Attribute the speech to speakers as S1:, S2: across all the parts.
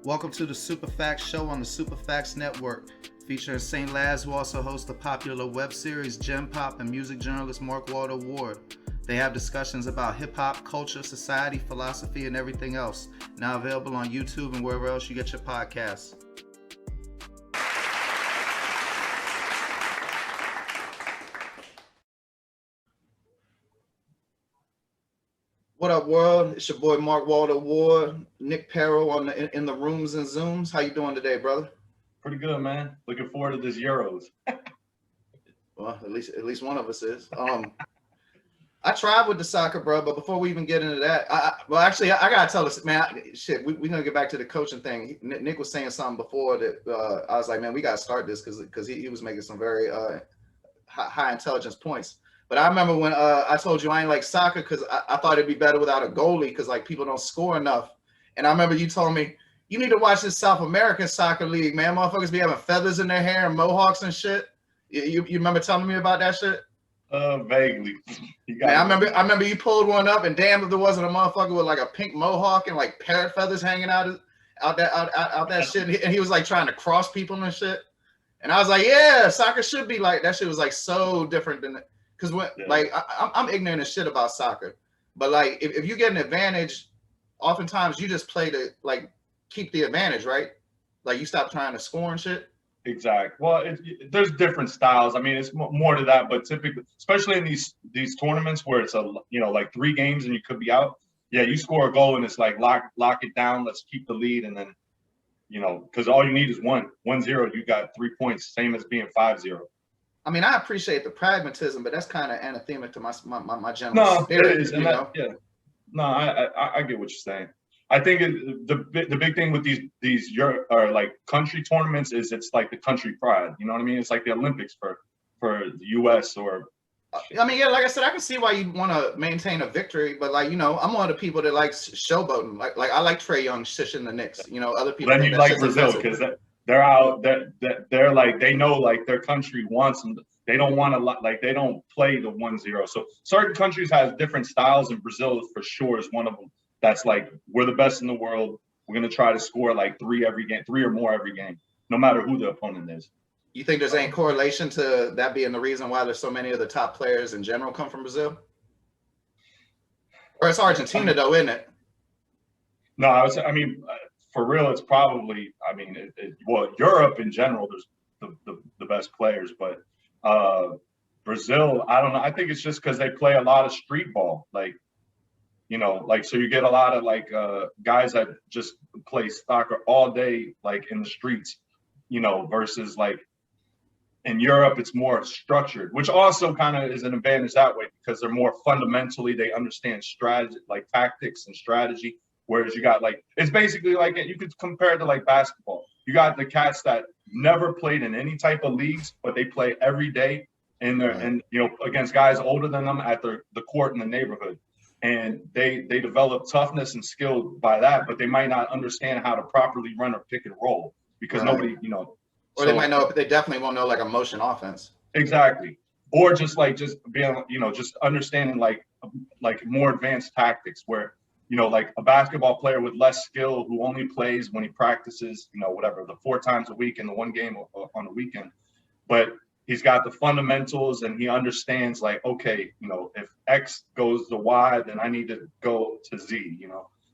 S1: Welcome to the Super Facts Show on the Super Facts Network. Featuring St. Laz, who also hosts the popular web series Gem Pop, and music journalist Mark Walter Ward. They have discussions about hip-hop, culture, society, philosophy, and everything else. Now available on YouTube and wherever else you get your podcasts. What up, world? It's your boy Mark Walter Ward, Nick Parrow in the rooms and Zooms. How you doing today, brother?
S2: Pretty good, man. Looking forward to this Euros.
S1: Well, at least one of us is. I tried with the soccer, bro, but before we even get into that, I gotta tell us, man. We're gonna get back to the coaching thing. Nick was saying something before that I was like, man, we gotta start this because he was making some very high intelligence points. But I remember when I told you I ain't like soccer because I thought it'd be better without a goalie because like people don't score enough. And I remember you told me you need to watch this South American soccer league, man. Motherfuckers be having feathers in their hair and mohawks and shit. You remember telling me about that shit?
S2: Vaguely.
S1: Man, I remember you pulled one up, and damn if there wasn't a motherfucker with like a pink mohawk and like parrot feathers hanging out that shit. And he was like trying to cross people and shit. And I was like, yeah, soccer should be like that. Shit was like so different than because like I'm ignorant as shit about soccer, but like if you get an advantage, oftentimes you just play to like keep the advantage, right? Like you stop trying to score and shit.
S2: Exactly. Well, there's different styles. I mean, it's more to that, but typically, especially in these tournaments where it's like 3 games and you could be out. Yeah, you score a goal and it's like lock it down. Let's keep the lead, and then because all you need is 1-0. You got 3 points, same as being 5-0.
S1: I mean, I appreciate the pragmatism, but that's kind of anathema to my general spirit.
S2: It is, and yeah. No, I get what you're saying. I think the big thing with these like country tournaments is it's like the country pride. You know what I mean? It's like the Olympics for the U.S. or.
S1: I mean, yeah, like I said, I can see why you want to maintain a victory, but like I'm one of the people that likes showboating. Like I like Trae Young shishing the Knicks. Other people.
S2: Then you like Brazil because they're out. They're like they know like their country wants them. They don't want to like they don't play the 1-0. So certain countries have different styles, and Brazil for sure is one of them. That's like we're the best in the world. We're gonna try to score like 3 every game, 3 or more every game, no matter who the opponent is.
S1: You think there's any correlation to that being the reason why there's so many of the top players in general come from Brazil? Or it's Argentina though, isn't it?
S2: No, I mean, for real, it's probably. I mean, Europe in general, there's the best players, but Brazil, I don't know. I think it's just because they play a lot of street ball, like so you get a lot of like guys that just play soccer all day, like in the streets, versus like in Europe, it's more structured, which also kind of is an advantage that way because they're more fundamentally, they understand strategy, like tactics and strategy. Whereas you got like, it's basically like, you could compare it to like basketball. You got the cats that never played in any type of leagues, but they play every day and against guys older than them at the court in the neighborhood. And they develop toughness and skill by that, but they might not understand how to properly run a pick and roll because nobody,
S1: Or they might know, they definitely won't know like a motion offense.
S2: Exactly. Or just being, just understanding like more advanced tactics where, like a basketball player with less skill who only plays when he practices, whatever, the 4 times a week in the one game on the weekend. But he's got the fundamentals and he understands like, okay, if X goes to Y, then I need to go to Z,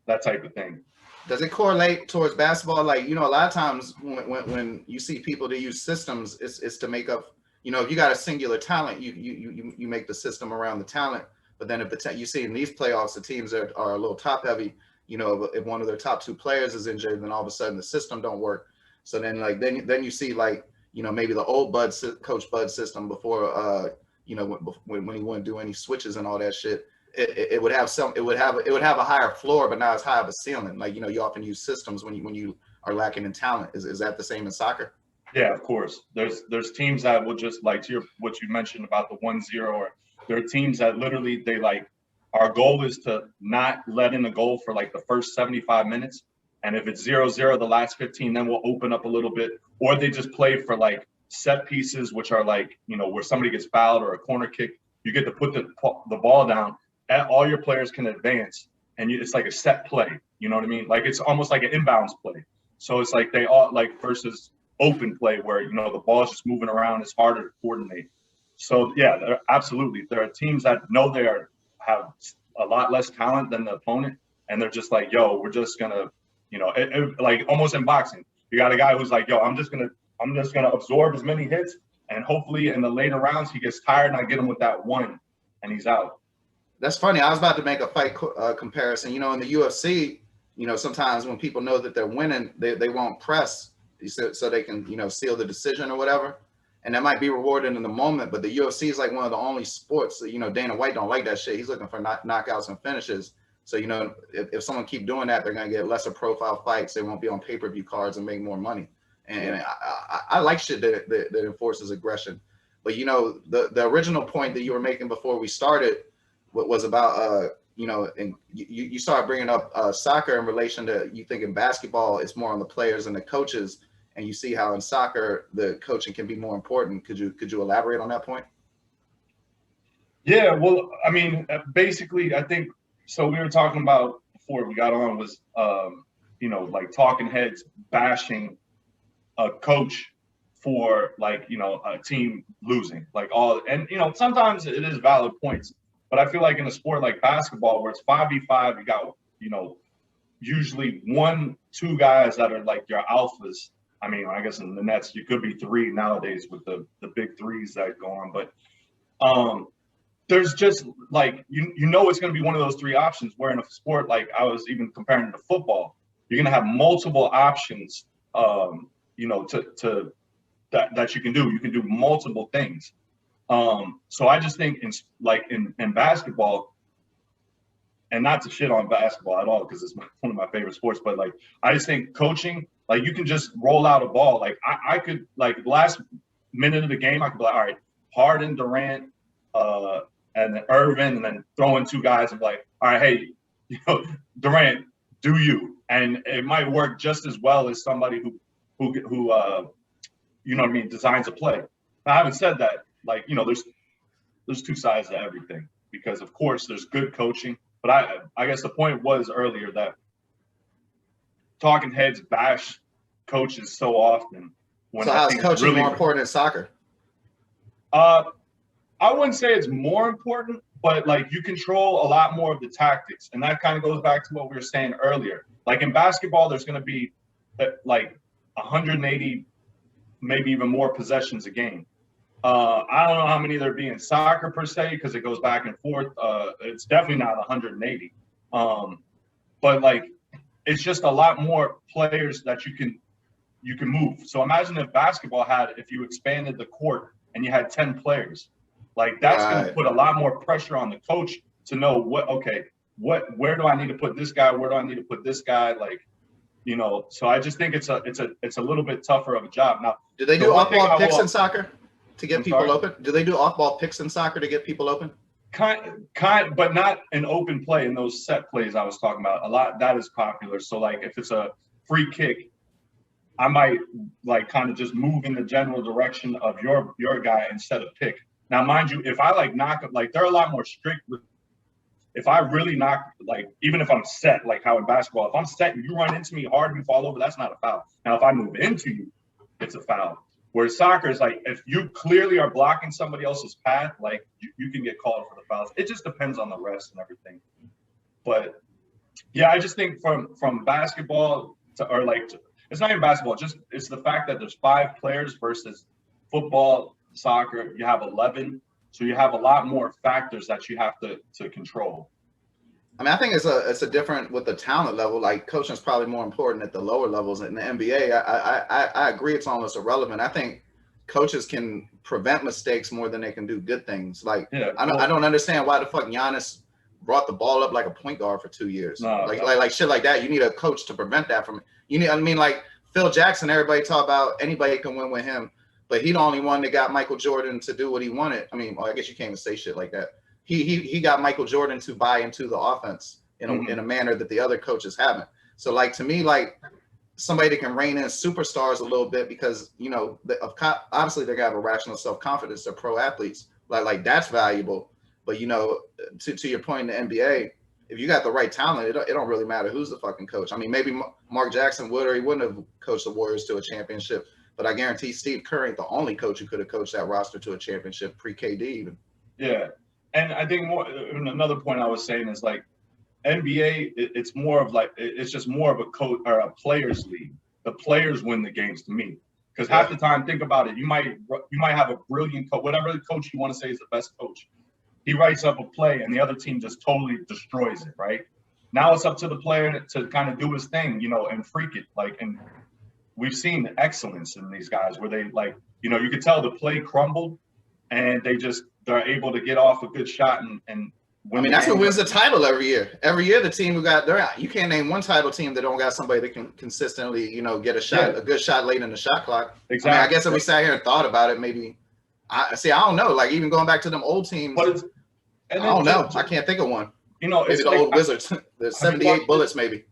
S2: that type of thing.
S1: Does it correlate towards basketball? Like, a lot of times when you see people that use systems, it's to make up, if you got a singular talent, you make the system around the talent. But then if you see in these playoffs, the teams are a little top heavy, if one of their top 2 players is injured, then all of a sudden the system don't work. So then like, then you see like, maybe the old Coach Bud system before, when he wouldn't do any switches and all that shit. It would have a higher floor, but not as high of a ceiling. Like, you often use systems when you are lacking in talent. Is that the same in soccer?
S2: Yeah, of course. There's teams that will just like what you mentioned about the 1-0, or there are teams that literally they like our goal is to not let in a goal for like the first 75 minutes. And if it's 0-0 the last 15, then we'll open up a little bit. Or they just play for like set pieces, which are like, where somebody gets fouled or a corner kick. You get to put the ball down. All your players can advance, and it's like a set play. You know what I mean? Like it's almost like an inbounds play. So it's like they all like versus open play where, you know, the ball's just moving around. It's harder to coordinate. So yeah, absolutely. There are teams that know have a lot less talent than the opponent. And they're just like, yo, we're just going to, you know, like almost in boxing, you got a guy who's like, yo, I'm just going to absorb as many hits. And hopefully in the later rounds, he gets tired and I get him with that one and he's out.
S1: That's funny. I was about to make a fight comparison. You know, in the UFC, you know, sometimes when people know that they're winning, they won't press so they can, you know, seal the decision or whatever. And that might be rewarded in the moment. But the UFC is like one of the only sports that, you know, Dana White don't like that shit. He's looking for knockouts and finishes. So, you know, if someone keep doing that, they're going to get lesser profile fights. They won't be on pay-per-view cards and make more money. And I like shit that enforces aggression. But, you know, the original point that you were making before we started was about, you know, and you started bringing up soccer in relation to, you think in basketball, it's more on the players and the coaches. And you see how in soccer, the coaching can be more important. Could you elaborate on that point?
S2: Yeah, well, I mean, basically, I think, so we were talking about before we got on was, you know, like talking heads bashing a coach for like, you know, a team losing, like all, and, you know, sometimes it is valid points, but I feel like in a sport like basketball where it's 5v5, you got, you know, usually 1-2 guys that are like your alphas. I mean, I guess in the Nets, you could be 3 nowadays with the big threes that go on, but there's just like, you know, it's going to be one of those 3 options, where in a sport, like I was even comparing to football, you're going to have multiple options, you know, that you can do. You can do multiple things. So I just think in basketball, and not to shit on basketball at all, because it's one of my favorite sports, but like, I just think coaching, like you can just roll out a ball. Like I could, like last minute of the game, I could be like, all right, Harden, Durant, and then Irvin, and then throw in 2 guys and be like, all right, hey, you know, Durant, do you? And it might work just as well as somebody who you know what I mean, designs a play. I haven't said that, like, you know, there's 2 sides to everything, because of course there's good coaching, but I guess the point was earlier that talking heads bash coaches so often.
S1: So how's coaching really more important in soccer?
S2: I wouldn't say it's more important, but like you control a lot more of the tactics. And that kind of goes back to what we were saying earlier. Like in basketball, there's going to be like 180, maybe even more possessions a game. I don't know how many there'd be in soccer per se, because it goes back and forth. It's definitely not 180. But like, it's just a lot more players that you can move. So imagine if you expanded the court and you had 10 players, like that's going to put a lot more pressure on the coach to know where do I need to put this guy? Where do I need to put this guy? Like, you know, so I just think it's a little bit tougher of a job. Now,
S1: do they do off-ball picks in soccer to get people open? Do they do off-ball picks in soccer to get people open?
S2: Kind, but not an open play in those set plays I was talking about. A lot that is popular. So like if it's a free kick, I might like kind of just move in the general direction of your guy instead of pick. Now, mind you, if I like knock up, like they're a lot more strict with. If I really knock, like even if I'm set, like how in basketball, if I'm set and you run into me hard and you fall over, that's not a foul. Now, if I move into you, it's a foul. Whereas soccer is like, if you clearly are blocking somebody else's path, like you can get called for the fouls. It just depends on the rest and everything. But yeah, I just think from basketball it's not even basketball, it's the fact that there's 5 players versus football, soccer, you have 11. So you have a lot more factors that you have to control.
S1: I mean, I think it's a different with the talent level. Like coaching is probably more important at the lower levels. In the N.B.A, I agree it's almost irrelevant. I think coaches can prevent mistakes more than they can do good things. Like I don't understand why the fuck Giannis brought the ball up like a point guard for 2 years. Like shit like that. You need a coach to prevent that from. You need. I mean, like Phil Jackson. Everybody talk about anybody can win with him, but he the only one that got Michael Jordan to do what he wanted. I mean, I guess you can't even say shit like that. He got Michael Jordan to buy into the offense in a manner that the other coaches haven't. So like to me, like somebody that can rein in superstars a little bit, because you know obviously they got a rational self-confidence. They're pro athletes. Like that's valuable. But you know, to your point in the NBA, if you got the right talent, it don't really matter who's the fucking coach. I mean, maybe Mark Jackson would, or he wouldn't have coached the Warriors to a championship. But I guarantee Steve Kerr ain't the only coach who could have coached that roster to a championship pre-KD even.
S2: Yeah, and I think another point I was saying is like NBA, it's more of like it's just more of a coach or a players league. The players win the games to me, because half the time, think about it, you might have a brilliant coach, whatever the coach you want to say is the best coach. He writes up a play and the other team just totally destroys it, right? Now it's up to the player to kind of do his thing, and freak it. Like, and we've seen excellence in these guys where they like, you could tell the play crumbled and they're able to get off a good shot and
S1: I mean, that's who wins the title every year. Every year, the team who they're out. You can't name one title team that don't got somebody that can consistently, get a shot, a good shot late in the shot clock.
S2: Exactly.
S1: I mean, I guess if we sat here and thought about it, maybe. I don't know. Like even going back to them old teams, I don't know. I can't think of one.
S2: Maybe
S1: the old Wizards, the 78 Bullets, maybe.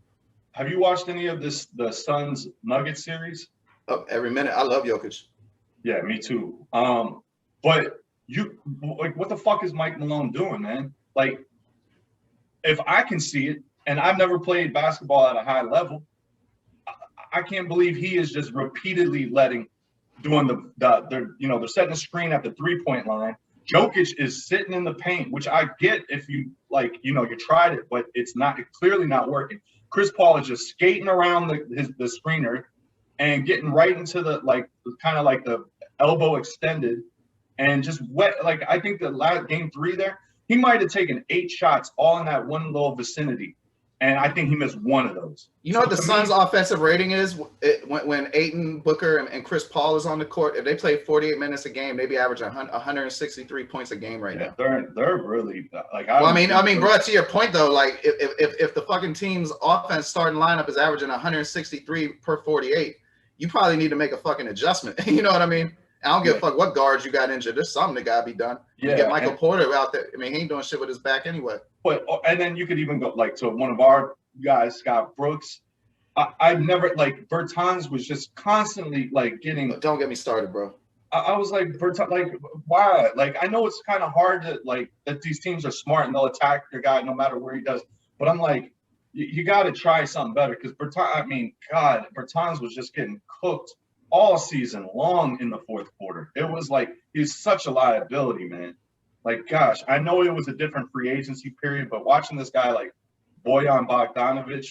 S2: Have you watched any of the Suns Nuggets series?
S1: Every minute. I love Jokic.
S2: Yeah, me too. But what the fuck is Mike Malone doing, man? Like, if I can see it, and I've never played basketball at a high level, I can't believe he is just repeatedly doing they're setting a screen at the 3-point line. Jokic is sitting in the paint, which I get if you you tried it, but it's clearly not working. Chris Paul is just skating around the screener and getting right into the kind of like the elbow extended and just wet. Like I think the last game 3 there, he might have taken 8 shots all in that one little vicinity. And I think he missed one of those.
S1: You know what the Suns' offensive rating is? When Ayton, Booker, and Chris Paul is on the court, if they play 48 minutes a game, they be averaging 163 points a game right now.
S2: They're really like.
S1: I mean, bro. To your point though, like if the fucking team's offense starting lineup is averaging 163 per 48, you probably need to make a fucking adjustment. You know what I mean? I don't give a fuck what guards you got injured. There's something that gotta be done. You get Michael Porter out there. I mean, he ain't doing shit with his back anyway.
S2: And then you could even go to one of our guys, Scott Brooks. I never Bertans was just constantly getting.
S1: Don't get me started, bro.
S2: I was like Bertans, why? I know it's kind of hard to that these teams are smart and they'll attack your guy no matter where he does. But I'm like, you got to try something better because Bertans was just getting cooked all season long in the fourth quarter. It was he's such a liability, man. Gosh, I know it was a different free agency period, but watching this guy Bojan Bogdanovic,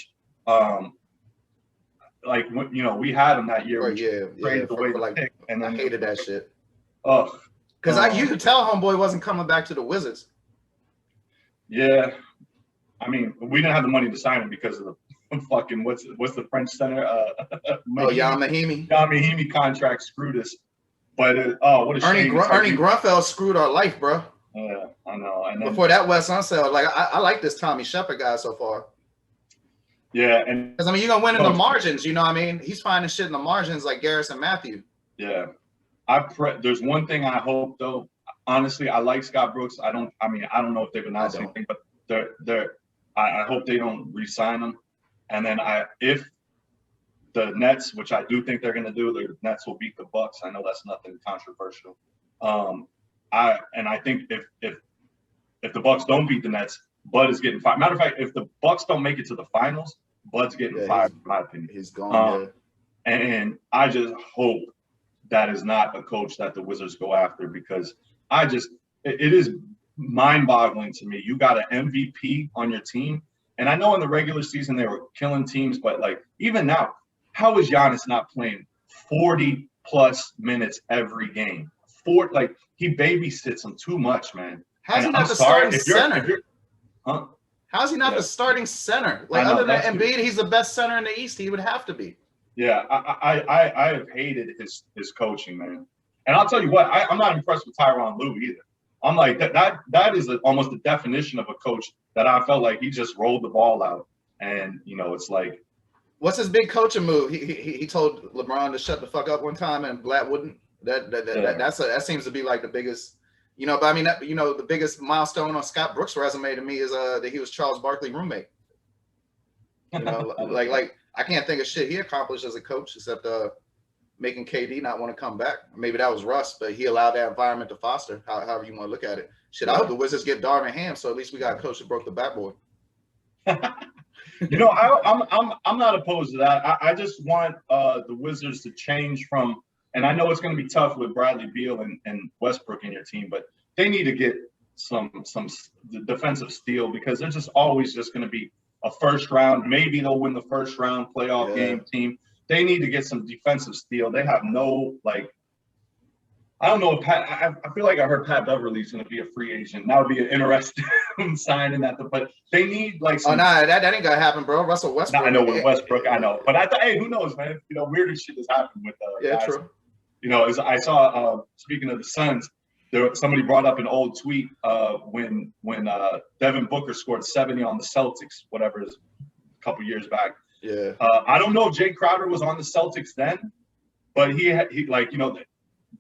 S2: we had him that year. Traded away the pick, and then
S1: I hated that shit.
S2: Ugh.
S1: Because you could tell homeboy wasn't coming back to the Wizards.
S2: Yeah. I mean, we didn't have the money to sign him because of the fucking what's the French center?
S1: Jan Mahimi.
S2: Jan Mahimi contract screwed us. But what a shame.
S1: Ernie Grunfeld screwed our life, bro.
S2: Yeah, I know. And then,
S1: before that Wes Unseld, I like this Tommy Shepard guy so far.
S2: Yeah, and
S1: because you're gonna win in the margins. You know what I mean? He's finding shit in the margins like Garrison Matthew.
S2: Yeah, there's one thing I hope though. Honestly, I like Scott Brooks. I don't know if they've announced anything, but I hope they don't re-sign him. And then if the Nets, which I do think they're gonna do, the Nets will beat the Bucks. I know that's nothing controversial. I think if the Bucks don't beat the Nets, Bud is getting fired. Matter of fact, if the Bucks don't make it to the finals, Bud's getting fired, in my opinion.
S1: He's gone.
S2: And I just hope that is not a coach that the Wizards go after because it is mind-boggling to me. You got an MVP on your team, and I know in the regular season they were killing teams, but even now, how is Giannis not playing 40+ minutes every game? He babysits them too much, man.
S1: How's he not the starting center? How's he not the starting center? Other than N.B.A, he's the best center in the East. He would have to be.
S2: Yeah, I have hated his coaching, man. And I'll tell you what, I'm not impressed with Tyronn Lue either. I'm like that is almost the definition of a coach that I felt like he just rolled the ball out, and it's like.
S1: What's his big coaching move? He told LeBron to shut the fuck up one time, and Blatt wouldn't. That seems to be the biggest, but I mean the biggest milestone on Scott Brooks' resume to me is that he was Charles Barkley's roommate. I can't think of shit he accomplished as a coach except making KD not want to come back. Maybe that was Russ, but he allowed that environment to foster. However you want to look at it. Shit, I hope the Wizards get Darvin Ham, so at least we got a coach that broke the backboard.
S2: You know, I'm not opposed to that. I just want the Wizards to change from, and I know it's going to be tough with Bradley Beal and Westbrook in your team, but they need to get some defensive steel, because they're just always just going to be a first round. Maybe they'll win the first round playoff game team. They need to get some defensive steel. They have no, like, I don't know if I feel like I heard Pat Beverly's going to be a free agent. That would be an interesting signing but they need like some.
S1: Oh, nah, that ain't gonna happen, bro. Russell Westbrook.
S2: I know with Westbrook, I know, but I thought, hey, who knows, man? You know, weirder shit has happened with guys.
S1: True.
S2: You know, as I saw, speaking of the Suns, somebody brought up an old tweet when Devin Booker scored 70 on the Celtics, whatever it is, a couple years back.
S1: Yeah.
S2: I don't know if Jay Crowder was on the Celtics then, but he like, you know,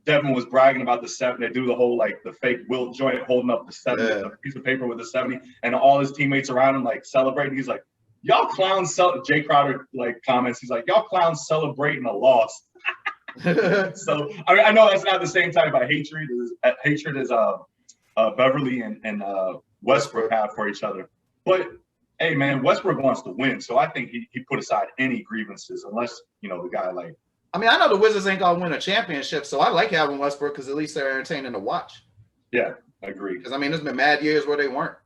S2: Devin was bragging about the 70. They do the whole, like, the fake Wilt joint holding up the 70, a piece of paper with the 70, and all his teammates around him, like, celebrating. He's like, y'all clowns, Jay Crowder, like, comments. He's like, y'all clowns celebrating a loss. So, I mean, I know that's not the same type of hatred as Beverly and Westbrook have for each other. But, hey, man, Westbrook wants to win. So I think he put aside any grievances, unless, you know, the guy, like,
S1: I mean, I know the Wizards ain't gonna win a championship, so I like having Westbrook because at least they're entertaining to watch.
S2: Yeah, I agree.
S1: Because I mean, there's been mad years where they weren't.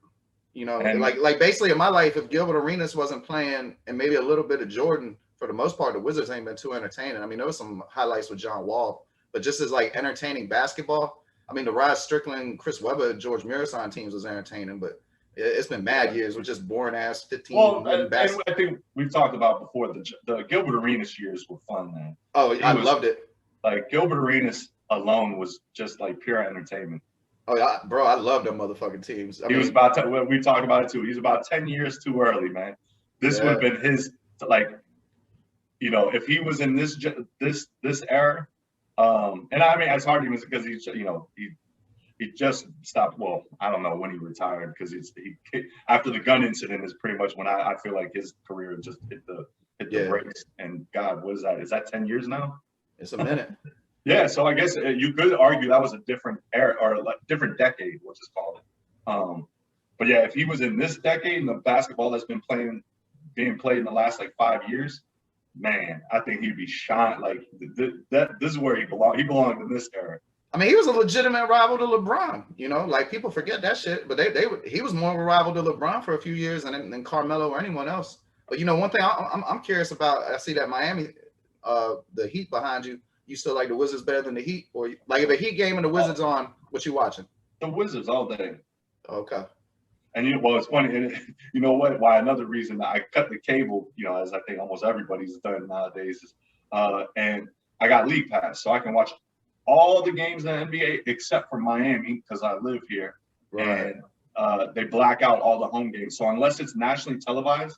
S1: You know, and like basically in my life, if Gilbert Arenas wasn't playing and maybe a little bit of Jordan, for the most part, the Wizards ain't been too entertaining. I mean, there was some highlights with John Wall, but just as like entertaining basketball, I mean, the Rod Strickland, Chris Webber, George Murison teams was entertaining, but it's been mad years with just boring ass 15.
S2: Well, and I think we've talked about before the Gilbert Arenas years were fun, man.
S1: Oh, I loved it.
S2: Like, Gilbert Arenas alone was just like pure entertainment.
S1: Oh yeah, bro, I love them motherfucking teams.
S2: He was about to. We talked about it too. He's about 10 years too early, man. This would have been his, like, you know, if he was in this era. And I mean, it's hard even because he's, you know, he just stopped. Well, I don't know when he retired, because he after the gun incident is pretty much when I feel like his career just hit the brakes. And God, what is that? Is that 10 years now?
S1: It's a minute.
S2: Yeah, so I guess you could argue that was a different era, or like different decade, we'll just call it. But yeah, if he was in this decade and the basketball that's been being played in the last like 5 years, man, I think he'd be shot. Like, this is where he belonged. He belonged in this era.
S1: I mean, he was a legitimate rival to LeBron. You know, like, people forget that shit, but he was more of a rival to LeBron for a few years than Carmelo or anyone else. But you know, one thing I'm curious about, I see that Miami, the Heat behind you. You still like the Wizards better than the Heat, or like if a Heat game and the Wizards on, what you watching?
S2: The Wizards all day.
S1: Okay.
S2: And you know, well, it's funny. And you know what? Why another reason that I cut the cable, you know, as I think almost everybody's done nowadays, is and I got League Pass, so I can watch all the games in the NBA except for Miami, because I live here,
S1: right.
S2: And they black out all the home games. So unless it's nationally televised,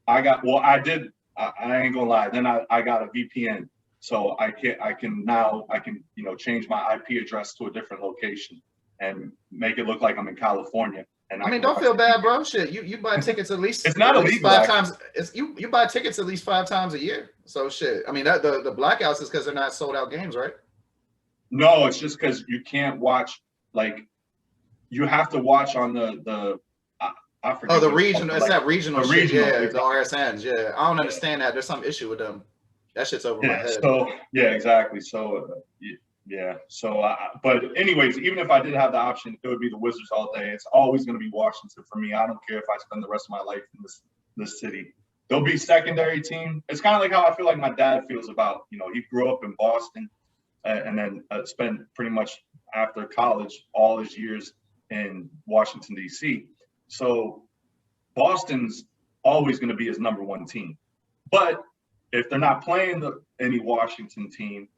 S2: I ain't gonna lie. Then I got a VPN. So I can you know, change my IP address to a different location and make it look like I'm in California. And
S1: I mean, don't feel bad, bro. Shit, you buy tickets at least.
S2: It's not illegal.
S1: 5 times. You buy tickets at least 5 times a year. So shit. I mean, the blackouts is because they're not sold out games, right?
S2: No, it's just because you can't watch. Like, you have to watch on the. I forget.
S1: Oh, the region. It's that regional shit.
S2: Regional,
S1: Yeah, the RSNs. Yeah, I don't understand that. There's some issue with them. That shit's over my head.
S2: So yeah, exactly. So yeah. So but anyways, even if I did have the option, it would be the Wizards all day. It's always going to be Washington for me. I don't care if I spend the rest of my life in this city. They'll be secondary team. It's kind of like how I feel like my dad feels about, you know, he grew up in Boston and then spent pretty much after college all his years in Washington, D.C. So Boston's always going to be his number one team. But if they're not playing any Washington team,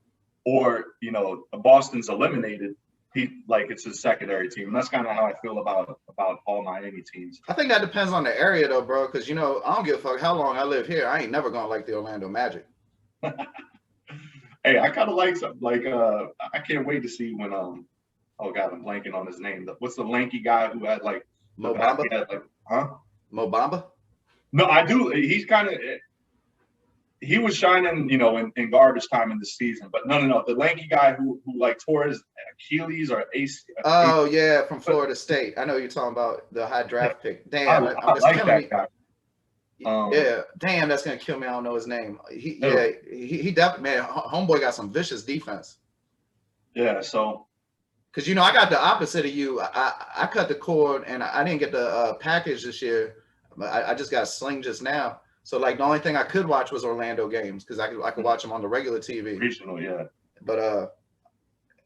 S2: or, you know, Boston's eliminated, it's his secondary team. And that's kind of how I feel about all Miami teams.
S1: I think that depends on the area though, bro. Because, you know, I don't give a fuck how long I live here. I ain't never gonna like the Orlando Magic.
S2: Hey, I kind of like something like I can't wait to see when oh God, I'm blanking on his name. What's the lanky guy who had like
S1: Mo Bamba? Mo Bamba?
S2: No, I do. He's kind of. He was shining, you know, in garbage time in the season, but no. The lanky guy who like tore his Achilles or AC.
S1: Oh yeah, from Florida State. I know you're talking about the high draft pick. Damn,
S2: I like that guy.
S1: Yeah, damn, that's gonna kill me. I don't know his name. He definitely, man. Homeboy got some vicious defense.
S2: Yeah, so
S1: because I got the opposite of you. I cut the cord and I didn't get the package this year. I just got Sling just now. So like the only thing I could watch was Orlando games because I could watch them on the regular TV.
S2: Regional, yeah.
S1: But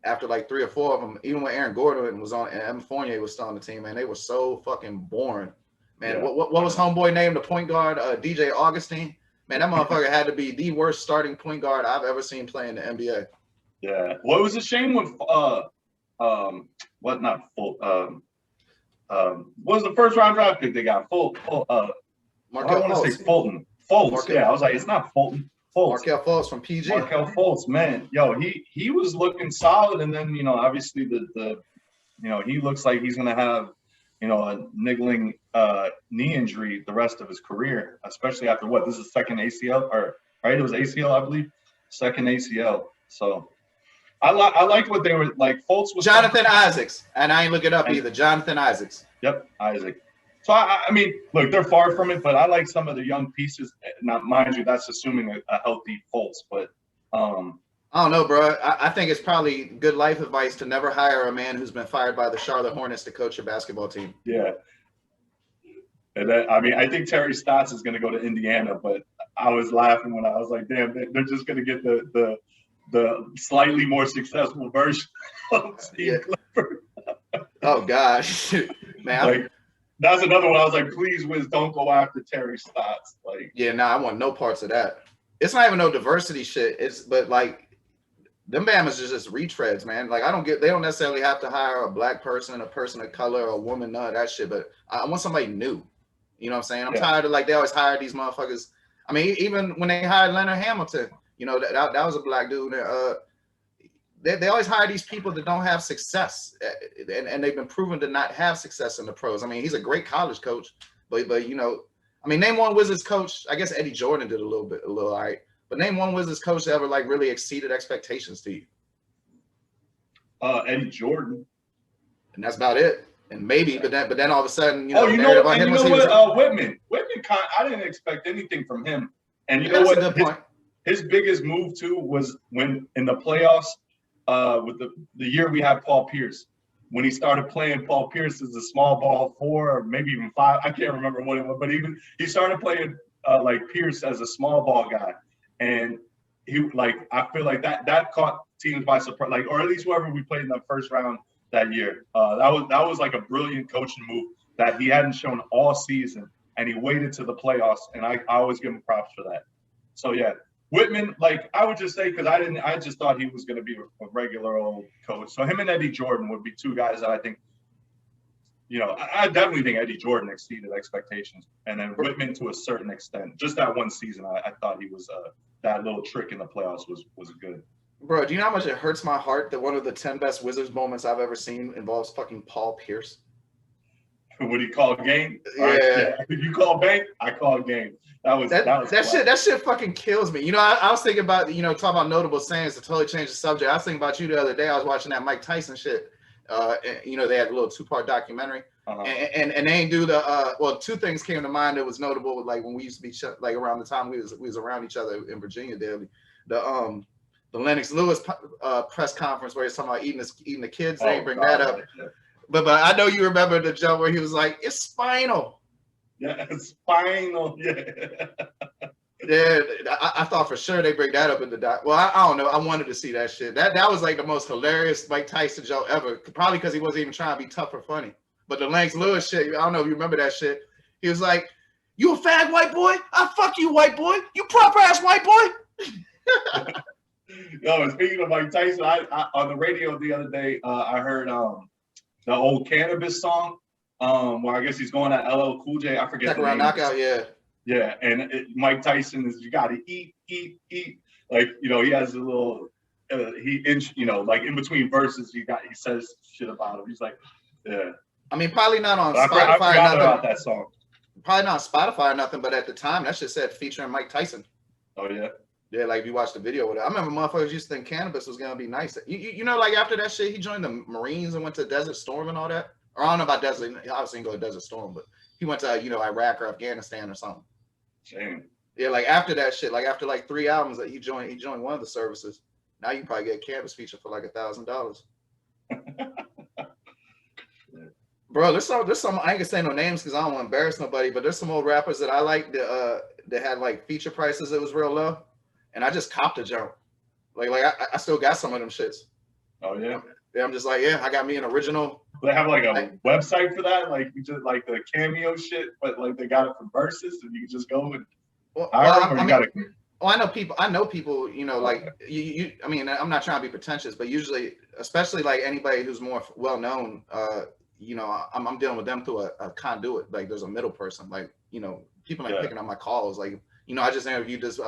S1: after like 3 or 4 of them, even when Aaron Gordon was on and Evan Fournier was still on the team, man, they were so fucking boring. Man, yeah. what was homeboy named the point guard? DJ Augustine. Man, that motherfucker had to be the worst starting point guard I've ever seen play in the NBA.
S2: Yeah. Well, it was a shame with what was the first round draft pick they got?
S1: Markelle
S2: I want to say Fulton. Fultz. Yeah, I was like, it's not Fulton. Fultz.
S1: Markelle Fultz from PG.
S2: Markelle Fultz, man. Yo, he was looking solid, and then obviously the he looks like he's gonna have a niggling knee injury the rest of his career, especially after this is second ACL, or right? It was ACL, I believe, second ACL. So I liked what they were like. Fultz was
S1: Jonathan Isaacs, and I ain't look it up either. Jonathan Isaacs.
S2: Yep, Isaac. So I mean, look, they're far from it, but I like some of the young pieces. Not mind you, that's assuming a healthy Fultz, but
S1: I don't know, bro. I think it's probably good life advice to never hire a man who's been fired by the Charlotte Hornets to coach your basketball team.
S2: Yeah. And I think Terry Stotts is going to go to Indiana, but I was laughing when I was like, damn, they're just going to get the slightly more successful version of Steve Clifford.
S1: Oh, gosh. Man.
S2: Like, that's another one. I was like, please, Wiz, don't go after Terry Stotts. Like,
S1: yeah, I want no parts of that. It's not even no diversity shit. But like, them Bamas are just retreads, man. Like, they don't necessarily have to hire a black person, a person of color, a woman, none of that shit. But I want somebody new. You know what I'm saying? I'm tired of like, they always hire these motherfuckers. I mean, even when they hired Leonard Hamilton, that was a black dude. They always hire these people that don't have success, and they've been proven to not have success in the pros. I mean, he's a great college coach, but name one Wizards coach. I guess Eddie Jordan did a little all right. But name one Wizards coach that ever like really exceeded expectations to you.
S2: Eddie Jordan,
S1: and that's about it. And maybe, but then all of a sudden,
S2: Whitman. I didn't expect anything from him. And you know what?
S1: That's a good point.
S2: His biggest move too was when in the playoffs, with the year we had Paul Pierce, when he started playing Paul Pierce as a small ball 4 or maybe even 5. I can't remember what it was, but he started playing like Pierce as a small ball guy, and I feel like that caught teams by surprise, like, or at least whoever we played in the first round that year. That was like a brilliant coaching move that he hadn't shown all season, and he waited to the playoffs, and I always give him props for that. So yeah, Whitman, like I would just say, because I just thought he was going to be a regular old coach. So him and Eddie Jordan would be two guys that I think, I definitely think Eddie Jordan exceeded expectations, and then Whitman to a certain extent. Just that one season, I thought he was that little trick in the playoffs was good.
S1: Bro, do you know how much it hurts my heart that one of the 10 best Wizards moments I've ever seen involves fucking Paul Pierce?
S2: Would he call game?
S1: Yeah.
S2: Right. If you call bank, I call game. That
S1: shit fucking kills me. I was thinking about, talking about notable sayings to totally change the subject. I was thinking about you the other day. I was watching that Mike Tyson shit. And, they had a little 2-part documentary. Uh-huh. And they ain't do the two things came to mind that was notable, like when we used to be like around the time we was around each other in Virginia daily. The Lennox Lewis press conference where he's talking about eating the kids. They ain't bring that up. Yeah. But I know you remember the joke where he was like, it's spinal.
S2: Yeah, it's spinal. Yeah.
S1: Yeah, I thought for sure they bring that up in the doc. Well, I don't know. I wanted to see that shit. That was like the most hilarious Mike Tyson joke ever. Probably because he wasn't even trying to be tough or funny. But the Lennox Lewis shit, I don't know if you remember that shit. He was like, you a fag white boy? I fuck you, white boy. You proper ass white boy.
S2: Yo, speaking of Mike Tyson, I on the radio the other day, I heard the old Cannabis song, where I guess he's going at LL Cool J. I forget.
S1: Second round knockout, yeah.
S2: Yeah, and Mike Tyson is, you got to eat. Like, he has a little, like in between verses, he says shit about him. He's like, yeah.
S1: I mean, probably not on
S2: Spotify. I forgot about that song.
S1: Probably not on Spotify or nothing, but at the time, that shit said featuring Mike Tyson.
S2: Oh, yeah?
S1: Yeah, like if you watch the video with it. I remember motherfuckers used to think Cannabis was gonna be nice. Like after that shit, he joined the Marines and went to Desert Storm and all that. Or I don't know about Desert. Obviously, he didn't go to Desert Storm, but he went to Iraq or Afghanistan or something.
S2: Shame.
S1: Yeah, like after that shit, like after like 3 albums that he joined one of the services. Now you probably get a campus feature for like $1,000. Bro, there's some I ain't gonna say no names because I don't want to embarrass nobody, but there's some old rappers that I like that had like feature prices that was real low, and I just copped a jump. I still got some of them shits.
S2: Oh yeah.
S1: Yeah, I'm just like, yeah, I got me an original.
S2: They have like a website for that, like you just like the cameo shit, but like they got it for verses, and you can just go and
S1: I know people, you know, like you. I mean, I'm not trying to be pretentious, but usually, especially like anybody who's more well known, you know, I'm dealing with them through a conduit. Like there's a middle person, like, you know, people like picking up my calls. Like, you know, I just interviewed this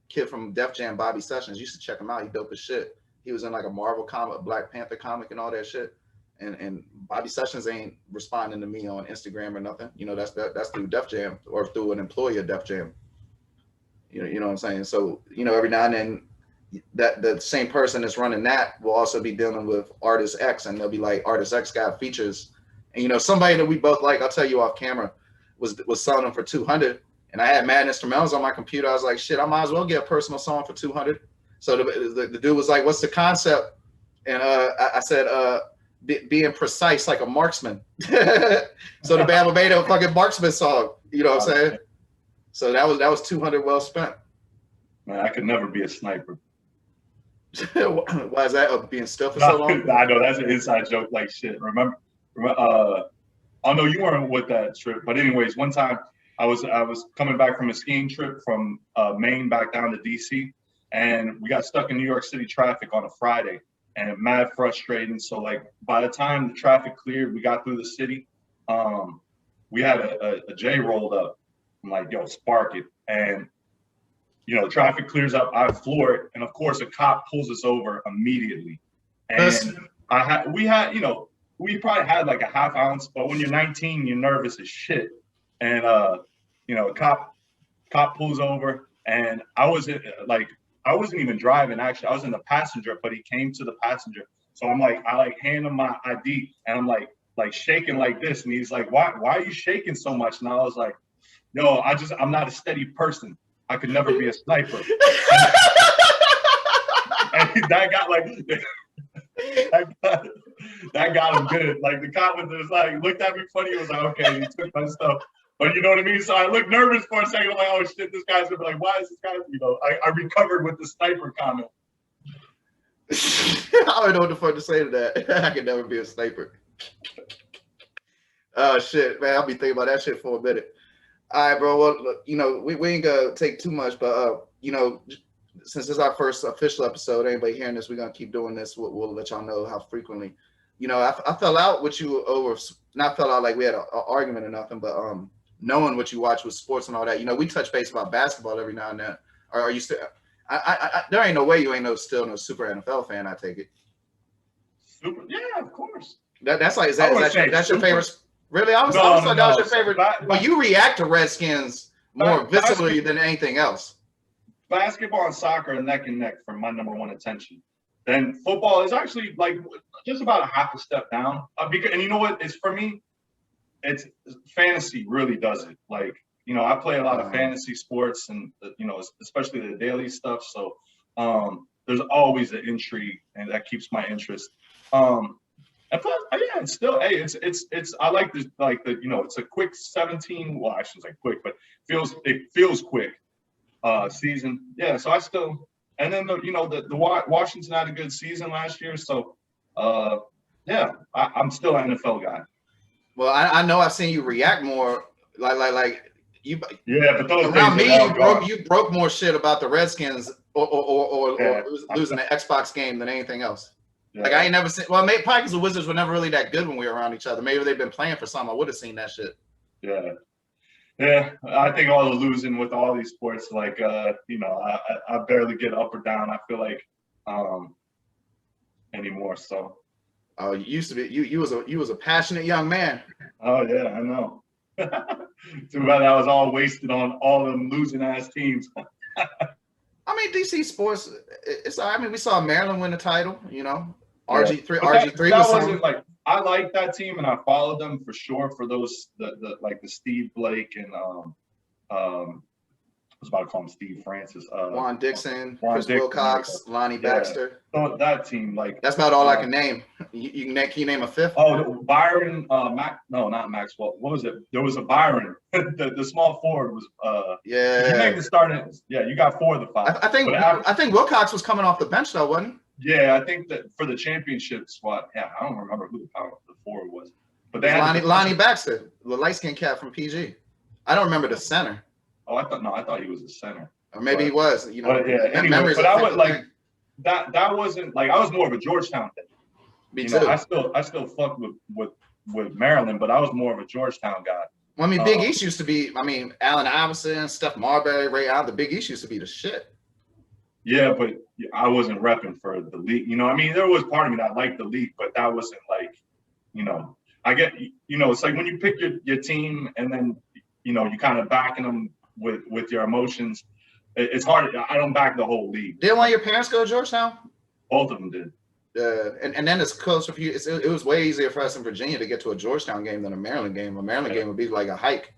S1: kid from Def Jam, Bobby Sessions. You should check him out. He dope as shit. He was in like a Marvel comic, Black Panther comic, and all that shit. And Bobby Sessions ain't responding to me on Instagram or nothing. You know, that's through Def Jam or through an employee of Def Jam. You know what I'm saying? So, you know, every now and then that the same person that's running that will also be dealing with Artist X, and they'll be like, Artist X got features. And, you know, somebody that we both like, I'll tell you off camera, was selling them for 200. And I had mad instrumentals on my computer. I was like, shit, I might as well get a personal song for 200. So the dude was like, what's the concept? And I said, being precise like a marksman. So the band made a fucking marksman song. You know what I'm saying? So that was 200 well spent.
S2: Man, I could never be a sniper.
S1: Why is that? Being still for so long?
S2: I know that's an inside joke like shit. Remember I know you weren't with that trip, but anyways, one time I was coming back from a skiing trip from Maine back down to DC, and we got stuck in New York City traffic on a Friday, and mad frustrating. So like by the time the traffic cleared, we got through the city. We had a J rolled up. I'm like, yo, spark it. And, you know, traffic clears up, I floor it. And of course, a cop pulls us over immediately. And we probably had like a half ounce, but when you're 19, you're nervous as shit. And, you know, cop pulls over, and I wasn't even driving, actually. I was in the passenger, but he came to the passenger. So I'm like, I like hand him my ID, and I'm like shaking like this. And he's like, why are you shaking so much? And I was like, yo, I'm not a steady person. I could never be a sniper. And that got like, that got him good. Like the cop was just like, looked at me funny. He was like, okay, he took my stuff. But you know what I mean? So I looked nervous for a second. I'm like, oh shit, this guy's gonna be like, why is this guy, you know, I recovered with the sniper comment.
S1: I don't know what the fuck to say to that. I could never be a sniper. Oh shit, man, I'll be thinking about that shit for a minute. All right, bro. Well, look, you know, we ain't gonna take too much, but you know, since this is our first official episode, anybody hearing this, we're gonna keep doing this. We'll let y'all know how frequently. You know, I fell out with you over, not fell out like we had an argument or nothing, but knowing what you watch with sports and all that. You know, we touch base about basketball every now and then. Or are you still? There ain't no way you ain't still no super NFL fan. I take it.
S2: Super, yeah, of course.
S1: That's like that's your favorite. Really, I always thought that was your favorite. But you react to Redskins more viscerally than anything else.
S2: Basketball and soccer are neck and neck for my number one attention. Then football is actually like just about a half a step down. Because, and you know what? It's for me. It's fantasy really does it. Like, you know, I play a lot of fantasy sports, and you know, especially the daily stuff. So there's always an intrigue, and that keeps my interest. And plus, yeah, it's still, hey, it's. I like this, like the, you know, it's a quick 17. Well, I shouldn't say quick, but it feels quick. Season, yeah. So I still, and then the Washington had a good season last year, so yeah, I'm still an NFL guy.
S1: Well, I know I've seen you react more, like you.
S2: Yeah, but those
S1: around me, you broke more shit about the Redskins or losing the Xbox game than anything else. Yeah. Like I ain't never seen. Well, maybe probably because the Wizards were never really that good when we were around each other. Maybe they've been playing for something. I would have seen that shit.
S2: Yeah. Yeah, I think all the losing with all these sports, like you know, I barely get up or down. I feel like anymore. So.
S1: Oh, you used to be. You was a passionate young man.
S2: Oh yeah, I know. Too bad I was all wasted on all them losing ass teams.
S1: I mean, DC sports. I mean, we saw Maryland win the title. You know,
S2: yeah.
S1: RG3 wasn't
S2: like. I like that team, and I followed them for sure for those the Steve Blake and I was about to call him Steve Francis.
S1: Juan Dixon,
S2: Juan
S1: Chris
S2: Dixon,
S1: Wilcox, Lonnie Baxter.
S2: So that team, like
S1: that's about all I can name. Can you name a fifth?
S2: Oh, Byron, no, not Maxwell. What was it? There was a Byron. the small forward was.
S1: Yeah.
S2: You named the starting. Yeah, you got 4 of the 5.
S1: I think Wilcox was coming off the bench though, wasn't
S2: he? Yeah, I think that for the championship squad. Yeah, I don't remember who the forward was, but they had
S1: Lonnie Baxter, the light skinned cat from PG. I don't remember the center.
S2: Oh, I thought he was a center.
S1: Or maybe he was. You know.
S2: But yeah. Anyway, but I would like that. That wasn't like I was more of a Georgetown thing.
S1: Me too.
S2: I still fuck with Maryland, but I was more of a Georgetown guy.
S1: Well, I mean, Big East used to be. I mean, Allen Iverson, Steph Marbury, Ray Allen. The Big East used to be the shit.
S2: Yeah, but I wasn't repping for the league. You know, I mean, there was part of me that liked the league, but that wasn't like, you know, I get, you know, it's like when you pick your team and then, you know, you kind of backing them with your emotions. It's hard. I don't back the whole league.
S1: Did one of your parents go to Georgetown?
S2: Both of them did.
S1: And then it's closer for you. It was way easier for us in Virginia to get to a Georgetown game than a Maryland game. A Maryland game would be like a hike.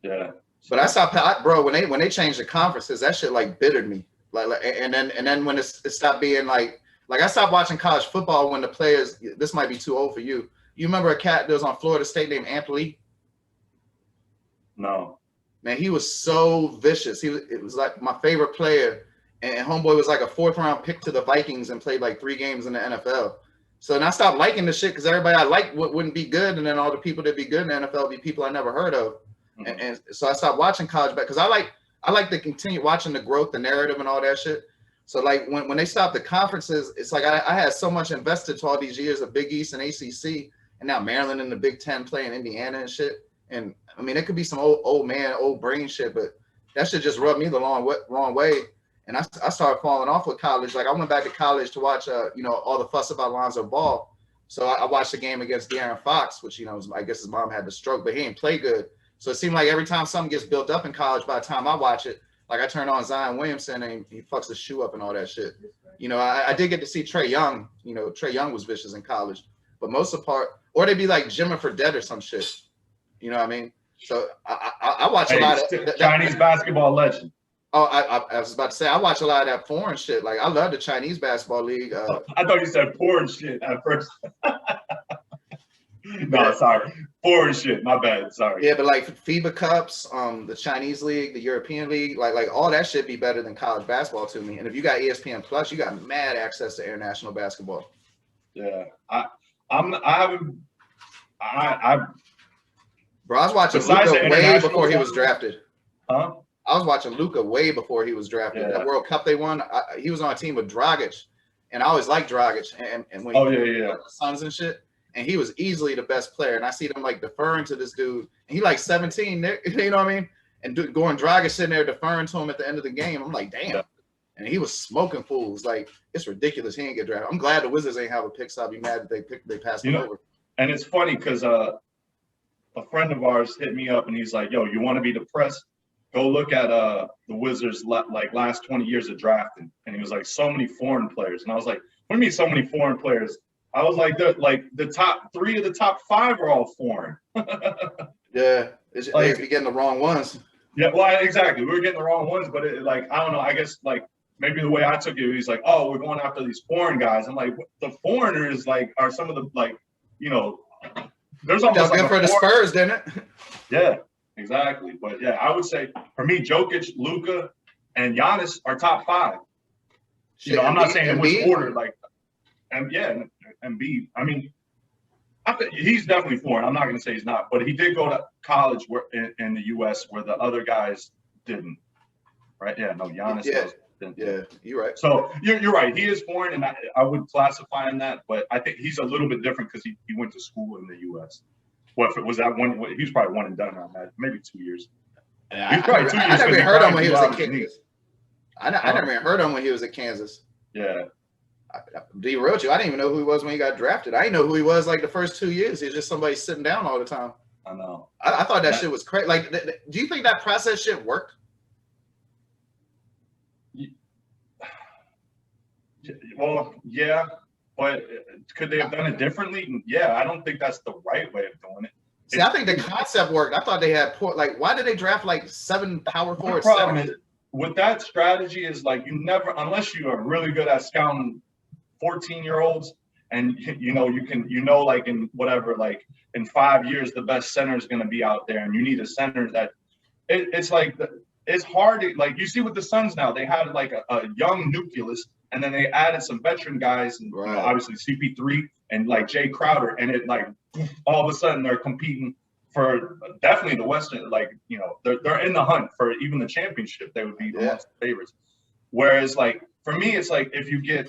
S2: Yeah.
S1: But I saw, bro, when they changed the conferences, that shit like bittered me. Like and then when it stopped being like I stopped watching college football when the players. This might be too old for you. You remember a cat that was on Florida State named Ampley?
S2: No.
S1: Man, he was so vicious. It was like my favorite player. And homeboy was like a 4th round pick to the Vikings and played like 3 games in the NFL. So then I stopped liking the shit because everybody I liked wouldn't be good, and then all the people that be good in the NFL would be people I never heard of. Mm-hmm. And so I stopped watching college back because I like to continue watching the growth, the narrative, and all that shit. So like when they stopped the conferences, it's like I had so much invested to all these years of Big East and ACC, and now Maryland and the Big Ten playing Indiana and shit. And I mean, it could be some old brain shit, but that shit just rubbed me the wrong way. And I started falling off with college. Like I went back to college to watch, you know, all the fuss about Lonzo Ball. So I watched the game against De'Aaron Fox, which, you know, I guess his mom had the stroke, but he didn't play good. So it seemed like every time something gets built up in college, by the time I watch it, like I turn on Zion Williamson and he fucks his shoe up and all that shit. You know, I did get to see Trae Young. You know, Trae Young was vicious in college, but most of the part, or they'd be like Jimmer Fredette or some shit. You know what I mean? So I watch a lot of
S2: Chinese basketball legend.
S1: Oh, I was about to say I watch a lot of that foreign shit. Like I love the Chinese basketball league.
S2: I thought you said porn shit at first. No, sorry, foreign shit. My bad. Sorry.
S1: Yeah, but like FIBA Cups, the Chinese league, the European league, like all that shit be better than college basketball to me. And if you got ESPN Plus, you got mad access to international basketball.
S2: Yeah, I haven't.
S1: Bro, I was watching Luka way before he was drafted.
S2: Huh?
S1: I was watching Luka way before he was drafted. Yeah. That World Cup they won, he was on a team with Dragic, and I always liked Dragic. And when the Suns and shit, and he was easily the best player. And I see them like deferring to this dude, and he like 17, you know what I mean? And going Dragic sitting there deferring to him at the end of the game. I'm like, damn. Yeah. And he was smoking fools. Like it's ridiculous. He ain't get drafted. I'm glad the Wizards ain't have a pick, so I'd be mad that they passed him over.
S2: And it's funny because a friend of ours hit me up and he's like, "Yo, you want to be depressed? Go look at the Wizards like last 20 years of drafting." And he was like, "So many foreign players." And I was like, "What do you mean so many foreign players?" I was like, the top 3 of the top 5 are all foreign.
S1: Yeah, like, you're getting the wrong ones.
S2: Yeah, well, exactly. We were getting the wrong ones, but like I don't know. I guess like maybe the way I took it, he's like, "Oh, we're going after these foreign guys." I'm like, the foreigners like are some of the like, you know, there's almost like
S1: good for the Spurs, didn't it?
S2: Yeah. Exactly. But yeah, I would say for me, Jokic, Luka, and Giannis are top 5. You know, I'm not saying in which order, like, and yeah, N.B.A. I mean, I think he's definitely foreign. I'm not going to say he's not, but he did go to college in the U.S. where the other guys didn't. Right? Yeah, no, Giannis didn't.
S1: Yeah, you're right.
S2: So you're right. He is foreign, and I would classify him that, but I think he's a little bit different because he went to school in the U.S. What was that one? He was probably 1 and done on that, maybe 2 years.
S1: Yeah, I never even heard him when he was at Kansas. I never even heard him when he was at Kansas.
S2: Yeah.
S1: D. Roach, I didn't even know who he was when he got drafted. I didn't know who he was like the first 2 years. He was just somebody sitting down all the time.
S2: I know.
S1: I thought that shit was crazy. Like, do you think that process shit worked?
S2: Well, yeah. But could they have done it differently? Yeah, I don't think that's the right way of doing it.
S1: See, I think the concept worked. I thought they had like, why did they draft like 7 power forward
S2: problem
S1: centers?
S2: is with that strategy is like you never, unless you are really good at scouting 14-year-olds, and like in whatever, like in 5 years the best center is going to be out there, and you need a center that it's like it's hard to, like, you see with the Suns now, they had like a young nucleus, and then they added some veteran guys, and
S1: Right.
S2: obviously CP3 and like Jay Crowder, and it like all of a sudden they're competing for definitely the Western, like, they're in the hunt for even the championship. They would be amongst the favorites. Whereas like for me, it's like if you get,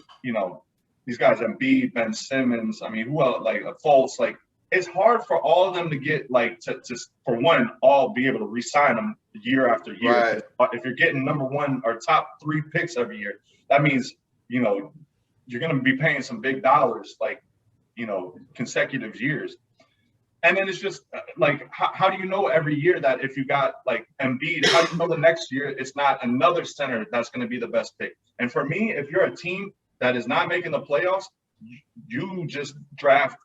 S2: these guys, N.B.A, Ben Simmons, I mean, who else, like Fultz, like it's hard for all of them to get like to for one, all be able to re-sign them year after year.
S1: Right.
S2: If you're getting number 1 or top 3 picks every year, that means, you're going to be paying some big dollars, like, consecutive years. And then it's just like, how do you know every year that if you got like Embiid, how do you know the next year it's not another center that's going to be the best pick? And for me, if you're a team that is not making the playoffs, you just draft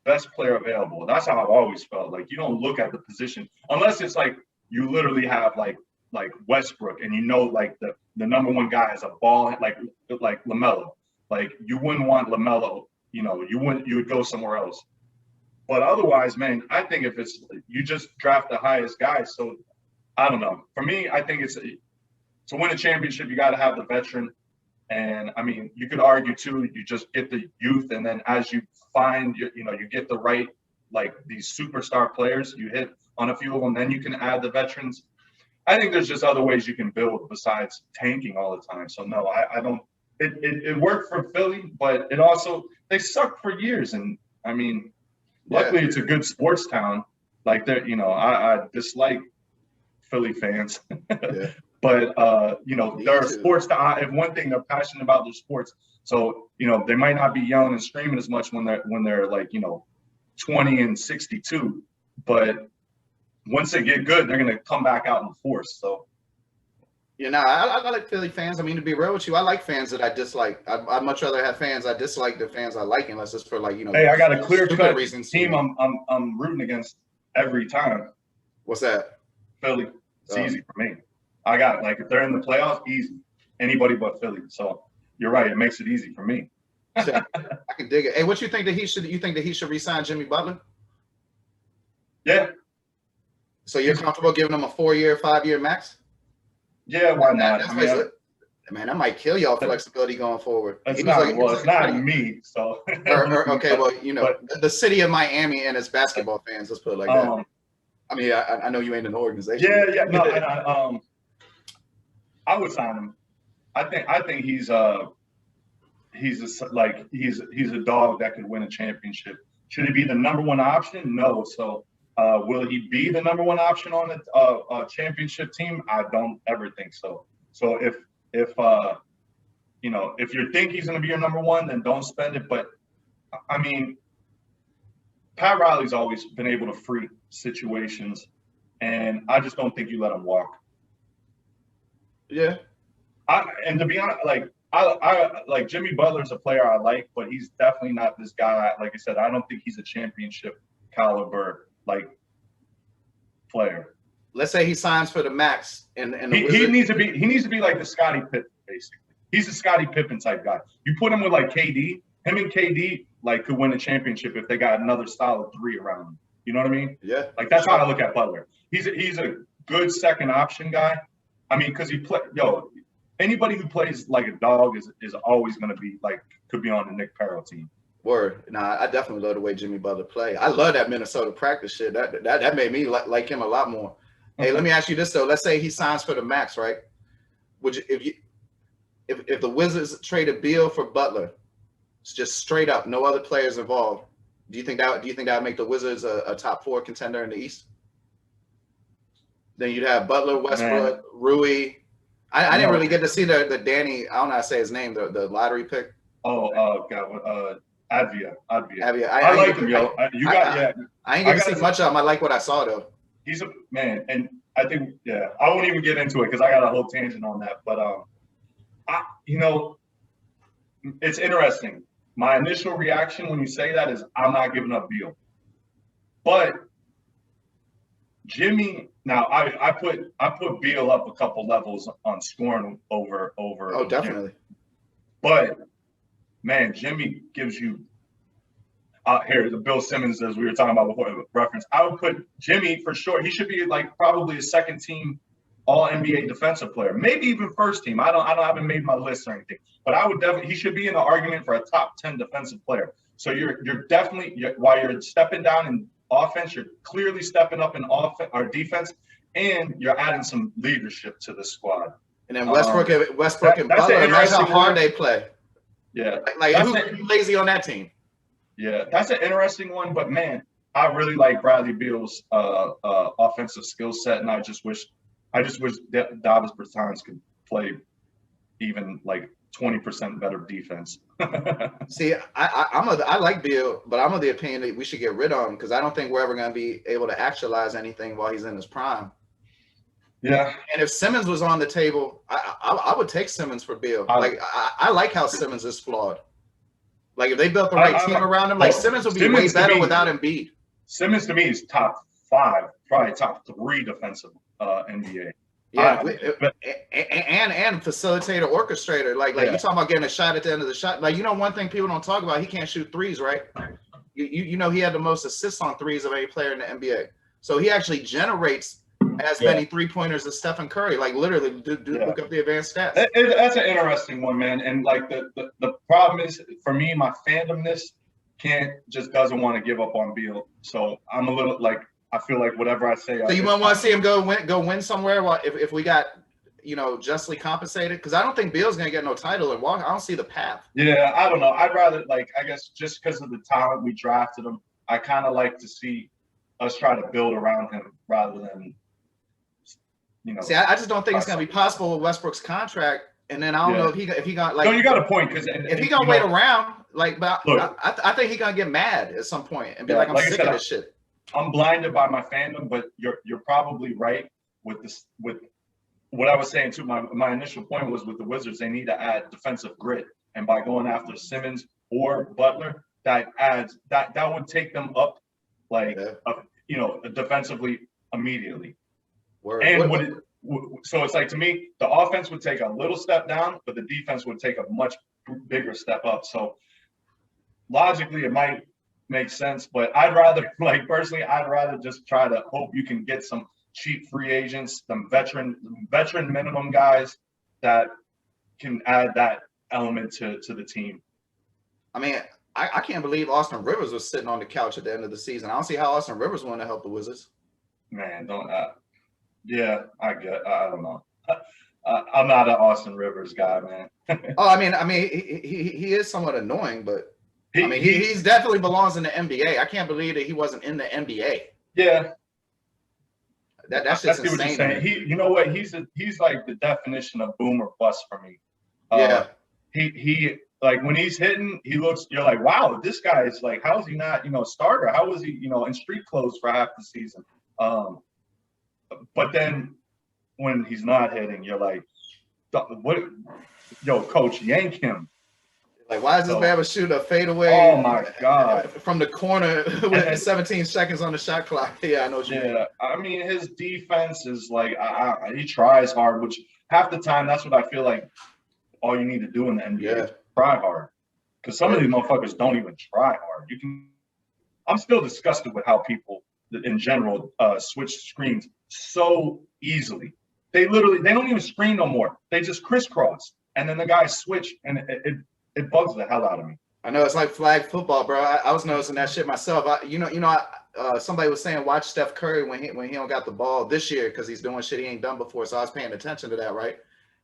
S2: best player available. That's how I've always felt. Like, you don't look at the position unless it's like you literally have like Westbrook, and like the number 1 guy is a ball, like LaMelo. Like, you wouldn't want LaMelo. You would go somewhere else. But otherwise, man, I think if it's, you just draft the highest guy. So I don't know. For me, I think it's to win a championship, you got to have the veteran. And I mean, you could argue too, you just get the youth, and then as you find, you get the right, like these superstar players, you hit on a few of them, then you can add the veterans. I think there's just other ways you can build besides tanking all the time. So no, I don't. It worked for Philly, but it also, they sucked for years. And I mean, luckily it's a good sports town. Like, they're, I dislike Philly fans.
S1: Yeah.
S2: But they're a sports town. If one thing, they're passionate about their sports. So they might not be yelling and screaming as much when they're like 20 and 62, but once they get good, they're gonna come back out in force. So
S1: I like Philly fans. I mean, to be real with you, I like fans that I dislike. I'd much rather have fans I dislike than fans I like, unless it's for like
S2: Hey, I got a clear-cut
S1: reasons.
S2: Team I'm rooting against every time.
S1: What's that?
S2: Philly. It's easy for me. I got, like, if they're in the playoffs, easy. Anybody but Philly. So you're right. It makes it easy for me.
S1: I can dig it. Hey, what you think that he should? You think that he should resign Jimmy Butler?
S2: Yeah.
S1: So you're comfortable giving him a 4-year, 5-year max?
S2: Yeah, why not?
S1: Man, that might kill y'all flexibility going forward.
S2: It's not me. So
S1: okay, well, the city of Miami and its basketball fans. Let's put it like that. I mean, I know you ain't an organization.
S2: Yeah. No, I would sign him. I think he's a dog that could win a championship. Should he be the number 1 option? No. So will he be the number 1 option on a championship team? I don't ever think so. So if you think he's going to be your number 1, then don't spend it. But I mean, Pat Riley's always been able to free situations, and I just don't think you let him walk.
S1: Yeah.
S2: And to be honest, I like Jimmy Butler's a player I like, but he's definitely not this guy. Like I said, I don't think he's a championship caliber player.
S1: Let's say he signs for the max, and
S2: he needs to be like the Scottie Pippen, basically. He's a Scottie Pippen type guy. You put him with like KD, him and KD could win a championship if they got another solid 3 around him. You know what I mean?
S1: Yeah.
S2: Like, that's how I look at Butler. He's a good second option guy. I mean, because anybody who plays like a dog is always going to be could be on the Nick Parrow team.
S1: Word. Nah, I definitely love the way Jimmy Butler play. I love that Minnesota practice shit. That made me like him a lot more. Hey, let me ask you this though. Let's say he signs for the max, right? Would you, if the Wizards traded Beal for Butler, it's just straight up, no other players involved, do you think that would make the Wizards a top 4 contender in the East? Then you'd have Butler, Westbrook, Rui. I didn't really get to see the Danny, I don't know how to say his name, the lottery pick.
S2: God, F.I.B.A.
S1: I
S2: like him, yo.
S1: I ain't getting to see much of him. I like what I saw though.
S2: He's a man, and I think I won't even get into it because I got a whole tangent on that. But it's interesting. My initial reaction when you say that is I'm not giving up Beal, but Jimmy. Now I put Beal up a couple levels on scoring over
S1: Oh,
S2: Jimmy.
S1: definitely.
S2: But man, Jimmy gives you here the Bill Simmons, as we were talking about before reference. I would put Jimmy for sure. He should be like probably a second team all N.B.A. defensive player, maybe even first team. I haven't made my list or anything, but I would definitely, he should be in the argument for a top 10 defensive player. So you're definitely, while you're stepping down in offense, you're clearly stepping up in offense or defense, and you're adding some leadership to the squad.
S1: And then Westbrook and
S2: that's
S1: Butler, imagine how hard they play.
S2: Yeah.
S1: Like who's lazy on that team?
S2: Yeah, that's an interesting one, but man, I really like Bradley Beal's offensive skill set, and I just wish Davis Bertans could play even like 20% better defense.
S1: See, I like Beal, but I'm of the opinion that we should get rid of him because I don't think we're ever going to be able to actualize anything while he's in his prime.
S2: Yeah.
S1: And if Simmons was on the table, I would take Simmons for Beal. I like how Simmons is flawed. Like if they built the right team around him, like Simmons would be way better without Embiid.
S2: Simmons to me is top 5, probably top 3 defensive N.B.A.
S1: Yeah, and facilitator, orchestrator. Like you talking about getting a shot at the end of the shot. Like one thing people don't talk about, he can't shoot threes, right? You know he had the most assists on threes of any player in the NBA. So he actually generates as many 3-pointers as Stephen Curry. Like literally, look up the advanced stats.
S2: That's an interesting one, man. And like the problem is for me, my fandomness doesn't want to give up on Beal. So I'm a little like I feel like whatever I say.
S1: So you might want to see him go win somewhere. If we got justly compensated, because I don't think Beal's gonna get no title and walk. I don't see the path.
S2: Yeah, I don't know. I'd rather I guess just because of the talent we drafted him, I kind of like to see us try to build around him rather than.
S1: See, I just don't think it's gonna be possible with Westbrook's contract. And then I don't know if he got like.
S2: No, you got a point because
S1: if he gonna wait around, but look, I think he gonna get mad at some point and be like, I'm sick of this shit.
S2: I'm blinded by my fandom, but you're probably right with this. With what I was saying too, my initial point was with the Wizards, they need to add defensive grit, and by going after Simmons or Butler, that would take them up, defensively immediately. So it's like to me, the offense would take a little step down, but the defense would take a much bigger step up. So logically, it might make sense, but I'd rather just try to hope you can get some cheap free agents, some veteran minimum guys that can add that element to the team.
S1: I mean, I can't believe Austin Rivers was sitting on the couch at the end of the season. I don't see how Austin Rivers want to help the Wizards.
S2: Man, don't. Yeah, I don't know. I'm not an Austin Rivers guy, man.
S1: Oh, I mean, he is somewhat annoying, but he's definitely belongs in the NBA. I can't believe that he wasn't in the NBA.
S2: Yeah,
S1: that's just insane.
S2: You know what? He's like the definition of boom or bust for me. He like when he's hitting, you're like, wow, this guy is like, how is he not, starter? How was he, in street clothes for half the season? But then when he's not hitting, you're like, what? Yo, coach, yank him.
S1: Like, why is this man shoot a fadeaway?
S2: Oh my God!
S1: From the corner with 17 seconds on the shot clock. Yeah, I know what you mean.
S2: I mean, his defense is like he tries hard, which half the time that's what I feel like. All you need to do in the NBA is try hard, because some of these motherfuckers don't even try hard. I'm still disgusted with how people, in general, switch screens so easily. They don't even screen no more. They just crisscross, and then the guys switch, and it bugs the hell out of me.
S1: I know it's like flag football, bro. I was noticing that shit myself. Somebody was saying watch Steph Curry when he don't got the ball this year because he's doing shit he ain't done before. So I was paying attention to that, right?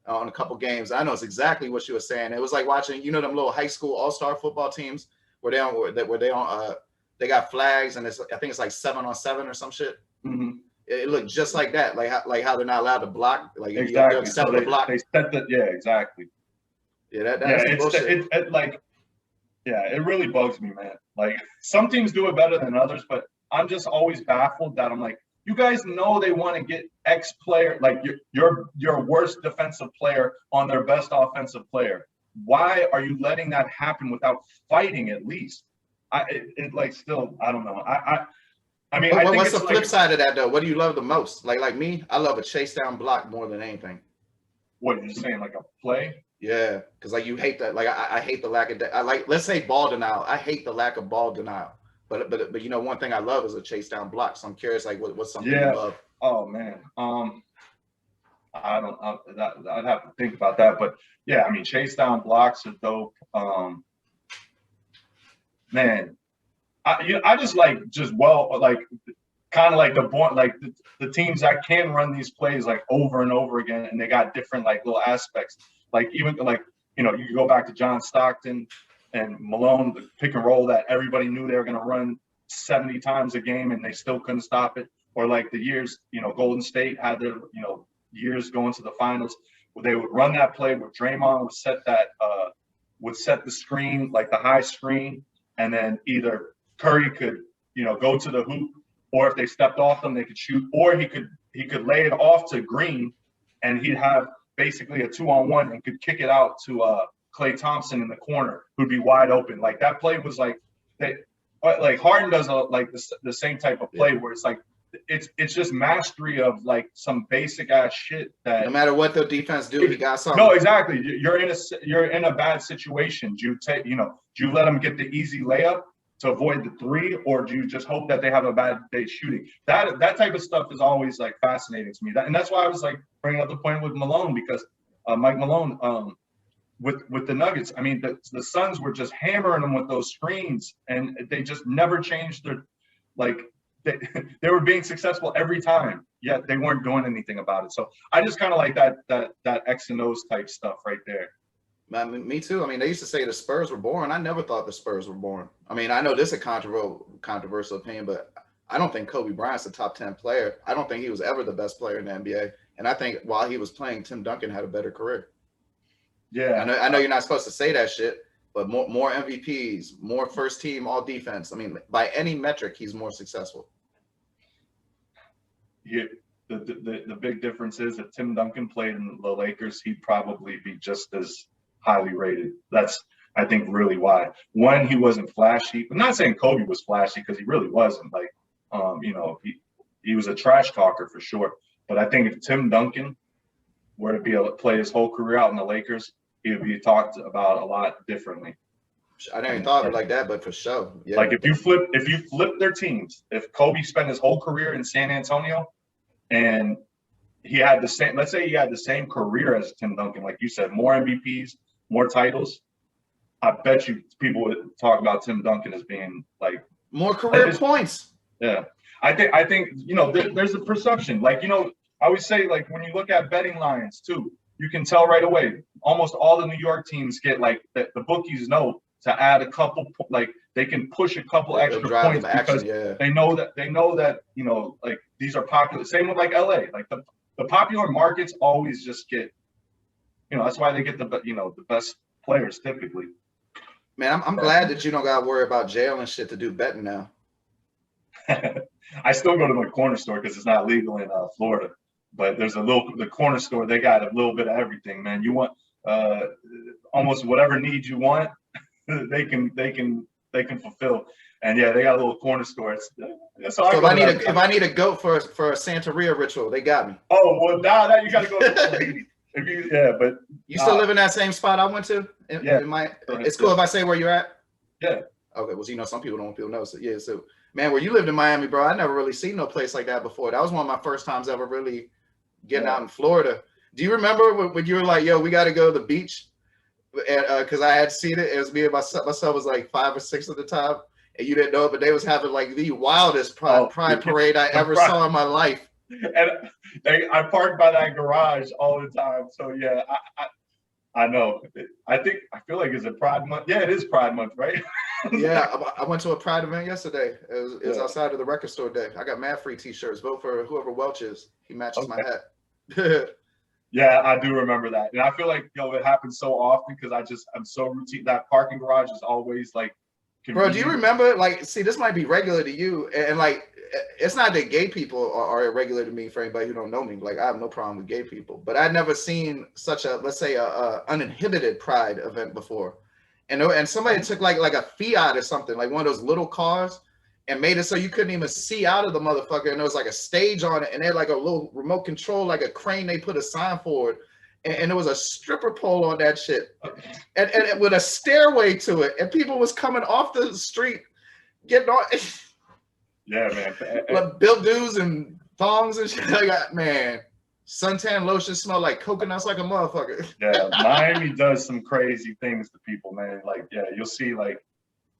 S1: On a couple games. I know it's exactly what you were saying. It was like watching, them little high school all-star football teams where they got flags and I think it's like 7-on-7 or some shit.
S2: Mm-hmm.
S1: It looked just like that, like how they're not allowed to block. Like
S2: exactly.
S1: Accept the block.
S2: They set the exactly.
S1: Yeah, that's bullshit.
S2: It really bugs me, man. Like some teams do it better than others, but I'm just always baffled that I'm like, you guys know they want to get X player, like your worst defensive player on their best offensive player. Why are you letting that happen without fighting at least? I don't know. I mean, I think
S1: What's
S2: it's
S1: the
S2: like,
S1: flip side of that though? What do you love the most? Like me, I love a chase down block more than anything.
S2: what you're saying, like a play?
S1: Yeah, because like you hate that. Like I hate the lack of. I like, let's say ball denial. I hate the lack of ball denial. But you know, one thing I love is a chase down block. So I'm curious, like what's something you
S2: Yeah.
S1: love?
S2: Oh man. I don't. I'd have to think about that. But yeah, I mean, chase down blocks are dope. Man, I just like like kind of like the teams that can run these plays like over and over again, and they got different like little aspects. Like even like you can go back to John Stockton and Malone, the pick and roll that everybody knew they were going to run 70 times a game, and they still couldn't stop it. Or like the years Golden State had their years going to the finals where they would run that play where Draymond would set the screen, like the high screen, and then either Curry could go to the hoop, or if they stepped off them, they could shoot, or he could lay it off to Green, and he'd have basically a 2-on-1 and could kick it out to Klay Thompson in the corner, who'd be wide open. Like that play was like Harden does the same type of play where it's like it's just mastery of like some basic ass shit that
S1: no matter what the defense do, he got something.
S2: No, exactly. You're in a bad situation. Do you let them get the easy layup to avoid the three, or do you just hope that they have a bad day shooting? That type of stuff is always like fascinating to me. And that's why I was like bringing up the point with Malone, because Mike Malone with the Nuggets, I mean the Suns were just hammering them with those screens, and they just never changed their like. They were being successful every time, yet they weren't doing anything about it. So I just kind of like that X and O's type stuff right there.
S1: Me too. I mean, they used to say the Spurs were boring. I never thought the Spurs were boring. I mean, I know this is a controversial opinion, but I don't think Kobe Bryant's a top 10 player. I don't think he was ever the best player in the NBA. And I think while he was playing, Tim Duncan had a better career.
S2: Yeah.
S1: I know you're not supposed to say that shit, but more MVPs, more first team all defense. I mean, by any metric, he's more successful.
S2: Yeah, the big difference is if Tim Duncan played in the Lakers, he'd probably be just as highly rated. That's, I think, really why. One, he wasn't flashy. I'm not saying Kobe was flashy, because he really wasn't. Like, he was a trash talker for sure. But I think if Tim Duncan were to be able to play his whole career out in the Lakers, he would be talked about a lot differently.
S1: I never even thought of it like that, but for sure. Yeah.
S2: Like if you flip their teams, if Kobe spent his whole career in San Antonio and he had the same, let's say he had the same career as Tim Duncan, like you said, more MVPs, more titles, I bet you people would talk about Tim Duncan as being like
S1: more career points.
S2: Yeah. I think there's a perception. Like, I always say, like, when you look at betting lines too, you can tell right away. Almost all the New York teams get like the bookies know to add a couple, like they can push a couple extra points because they know that like these are popular. Same with like LA, like the popular markets always just get, that's why they get the best players typically.
S1: Man, I'm glad that you don't got to worry about jail and shit to do betting now.
S2: I still go to my corner store because it's not legal in Florida, but there's the corner store. They got a little bit of everything, man. You want almost whatever need you want. They can fulfill, and yeah, they got a little corner store. So
S1: if I need a goat for a Santeria ritual, they got me.
S2: Oh well, now you got to go to but
S1: you still live in that same spot I went to. It's cool if I say where you're at.
S2: Yeah.
S1: Okay. Well, some people don't want people to know. So yeah. So man, where you lived in Miami, bro, I never really seen no place like that before. That was one of my first times ever really getting out in Florida. Do you remember when you were like, "Yo, we got to go to the beach"? Because I had seen it. It was me and my son was like 5 or 6 at the time, and you didn't know it, but they was having like the wildest pride parade I ever saw in my life.
S2: And I parked by that garage all the time. So yeah, I know. I feel like it's a Pride Month. Yeah, it is Pride Month, right?
S1: Yeah, I went to a Pride event yesterday. It was outside of the record store day. I got mad free T-shirts. Vote for whoever Welch is. He matches my hat.
S2: Yeah, I do remember that. And I feel like, it happens so often because I'm so routine. That parking garage is always like convenient.
S1: Bro, do you remember, like, see, this might be regular to you. And like, it's not that gay people are irregular to me for anybody who don't know me. Like, I have no problem with gay people. But I'd never seen such a, let's say, a uninhibited Pride event before. And somebody took like a Fiat or something, like one of those little cars. and made it so you couldn't even see out of the motherfucker. And there was like a stage on it, and they had like a little remote control, like a crane. They put a sign for it, and there was a stripper pole on that shit, and with a stairway to it, and people was coming off the street, getting on.
S2: Yeah, man.
S1: Like built dudes and thongs and shit. Like, man, suntan lotion smell like coconuts like a motherfucker.
S2: Yeah, Miami does some crazy things to people, man. Like, yeah, you'll see, like,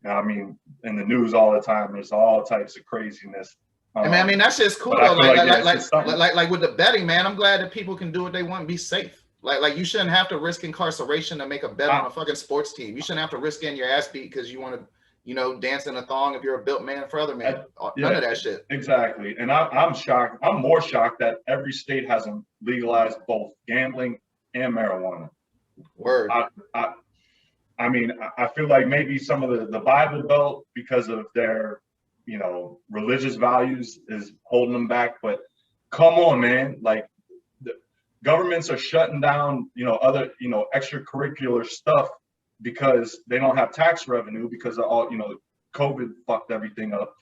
S2: I mean, in the news all the time, there's all types of craziness.
S1: I mean, that shit's cool though. Like with the betting, man, I'm glad that people can do what they want and be safe. Like you shouldn't have to risk incarceration to make a bet on a fucking sports team. You shouldn't have to risk getting your ass beat because you want to, you know, dance in a thong if you're a built man for other men. None of that shit.
S2: Exactly. And I'm shocked. I'm more shocked that every state hasn't legalized both gambling and marijuana.
S1: Word.
S2: I mean, I feel like maybe some of the Bible Belt, because of their, you know, religious values, is holding them back. But come on, man. Like, the governments are shutting down, you know, other, you know, extracurricular stuff because they don't have tax revenue because of all, you know, COVID fucked everything up.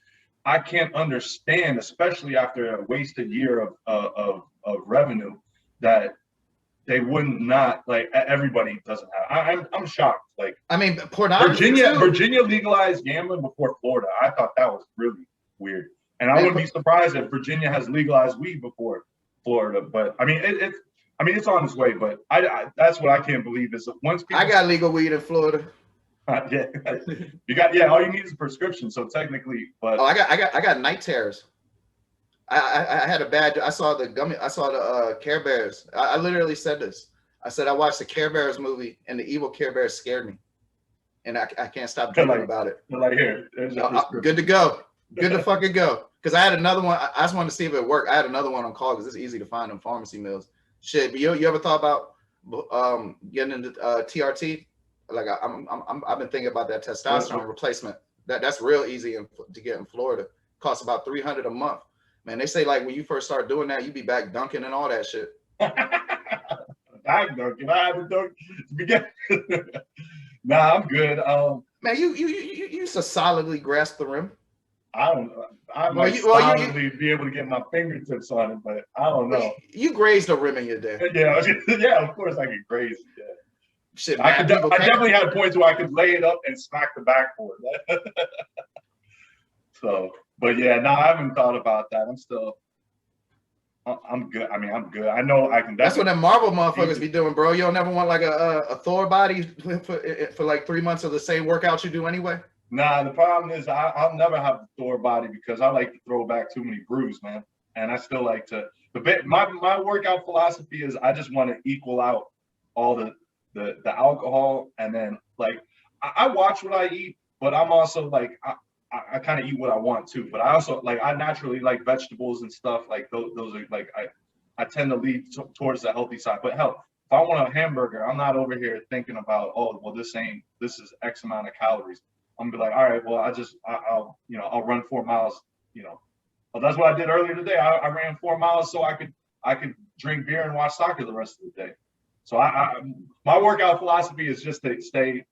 S2: I can't understand, especially after a wasted year of revenue, that they wouldn't not, like, everybody doesn't have. I'm shocked. Like,
S1: I mean, pornography
S2: Virginia legalized gambling before Florida. I thought that was really weird, and I wouldn't be surprised if Virginia has legalized weed before Florida. But I mean, it's on its way. But I that's what I can't believe is that once people,
S1: I got legal weed in Florida.
S2: Yeah, you got, yeah. All you need is a prescription. So technically, but
S1: I got night terrors. I had a bad. I saw the Care Bears. I literally said this. I said I watched the Care Bears movie and the evil Care Bears scared me, and I can't stop dreaming about it.
S2: Like, here,
S1: good to go. Good to fucking go. Because I had another one. I just wanted to see if it worked. I had another one on call because it's easy to find in pharmacy mills. Shit, but you ever thought about getting into TRT? Like I've been thinking about that testosterone replacement. That's real easy to get in Florida. Costs about $300 a month. Man, they say like when you first start doing that, you be back dunking and all that shit.
S2: Back dunking. I haven't dunked. Nah, I'm good.
S1: Man, you used to solidly grasp the rim.
S2: I might solidly be able to get my fingertips on it, but I don't know.
S1: You grazed the rim in your day.
S2: Yeah, of course I could graze it. Yeah.
S1: Shit,
S2: I definitely had points where I could lay it up and smack the backboard. So, but yeah, no, I haven't thought about that. I'm good. I mean, I'm good. I know I can.
S1: That's what them Marvel motherfuckers be doing, bro. You don't never want like a Thor body for like 3 months of the same workout you do anyway.
S2: Nah, the problem is I'll never have the Thor body because I like to throw back too many brews, man. And I still like to. My workout philosophy is I just want to equal out all the alcohol, and then like I watch what I eat, but I'm also like I kind of eat what I want too. But I also like I naturally like vegetables and stuff. Like those are like I tend to lean towards the healthy side. But hell, if I want a hamburger, I'm not over here thinking about, oh well, this is X amount of calories. I'm gonna be like, all right, well I'll run 4 miles. You know, well, that's what I did earlier today. I ran 4 miles so I could drink beer and watch soccer the rest of the day. So my workout philosophy is just to stay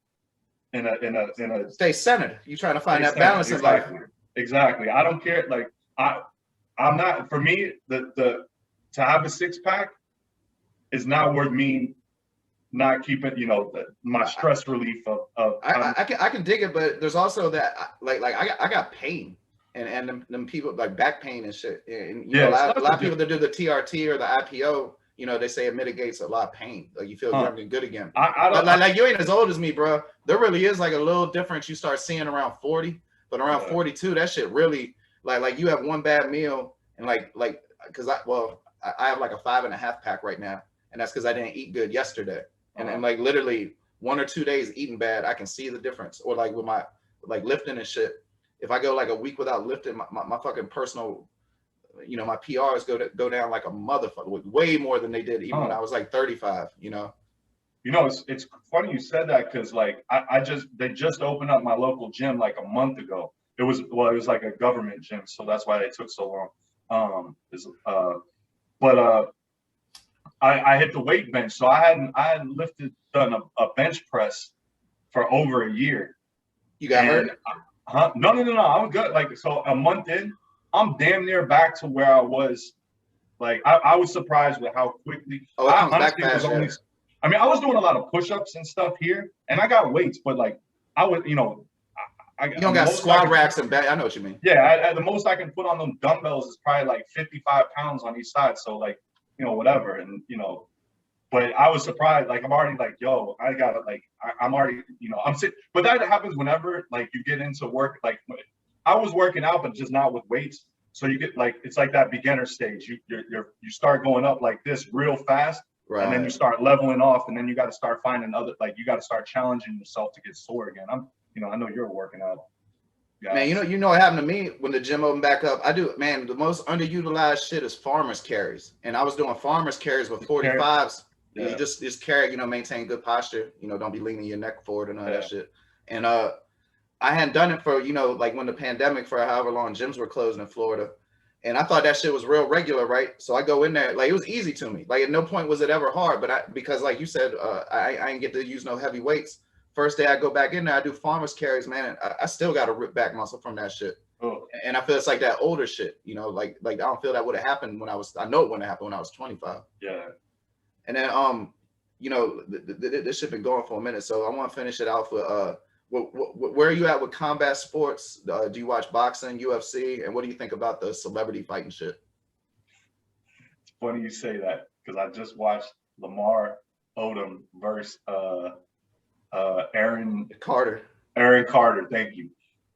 S2: in a
S1: stay centered. You're trying to find that balance in life.
S2: Exactly. I don't care. Like I'm not, for me, to have a 6-pack is not worth me not keeping, my stress relief of
S1: I can dig it, but there's also that like I got pain and them people like back pain and shit. And a lot of people that do the TRT or the IPO, they say it mitigates a lot of pain. Like you feel young and good again. Like you ain't as old as me, bro. There really is like a little difference you start seeing around 40, but around 42, that shit really like you have one bad meal and like because I have like a 5.5 pack right now, and that's because I didn't eat good yesterday. And like literally 1 or 2 days eating bad, I can see the difference. Or like with my like lifting and shit. If I go like a week without lifting, my fucking personal, my PRs go down like a motherfucker, way more than they did even when I was like 35.
S2: It's funny you said that because like they just opened up my local gym like a month ago. It was like a government gym, so that's why they took so long. I hit the weight bench, so I hadn't done a bench press for over a year.
S1: You got hurt?
S2: Huh? No, no, no, no. I'm good. Like, so a month in, I'm damn near back to where I was. Like, I was surprised with how quickly.
S1: Oh, it
S2: I
S1: comes back
S2: honestly was
S1: fast,
S2: only.
S1: yeah.
S2: I mean, I was doing a lot of push-ups and stuff here, and I got weights, but like, I would,
S1: You don't
S2: the
S1: got
S2: most I
S1: squat
S2: can,
S1: racks and back. I know what you mean.
S2: yeah, the most I can put on them dumbbells is probably like 55 pounds on each side. So like, whatever, and but I was surprised. Like, I'm already like, yo, I gotta like, I'm already, I'm sick. But that happens whenever like you get into work. Like, I was working out, but just not with weights. So you get like, it's like that beginner stage. You start going up like this real fast, and then you
S1: Right.
S2: start leveling off, and then you got to start finding other, like, you got to start challenging yourself to get sore again. I know you're working out.
S1: Man,
S2: Guys.
S1: you know what happened to me when the gym opened back up? I do, man, the most underutilized shit is farmers carries. And I was doing farmers carries with 45s.
S2: Yeah.
S1: You just carry, maintain good posture, don't be leaning your neck forward and all that shit. And I hadn't done it for, like when the pandemic for however long gyms were closed in Florida. And I thought that shit was real regular, right? So I go in there, like it was easy to me. Like at no point was it ever hard, but because like you said, I didn't get to use no heavy weights. First day I go back in there, I do farmers carries, man. I still got a rip back muscle from that shit.
S2: Oh.
S1: And I feel it's like that older shit, like I don't feel that would have happened I know it wouldn't have happened when I was 25.
S2: Yeah.
S1: And then, this shit been going for a minute. So I want to finish it out with, where are you at with combat sports? Do you watch boxing, UFC? And what do you think about the celebrity fighting shit?
S2: It's funny you say that because I just watched Lamar Odom versus Aaron
S1: Carter.
S2: Thank you.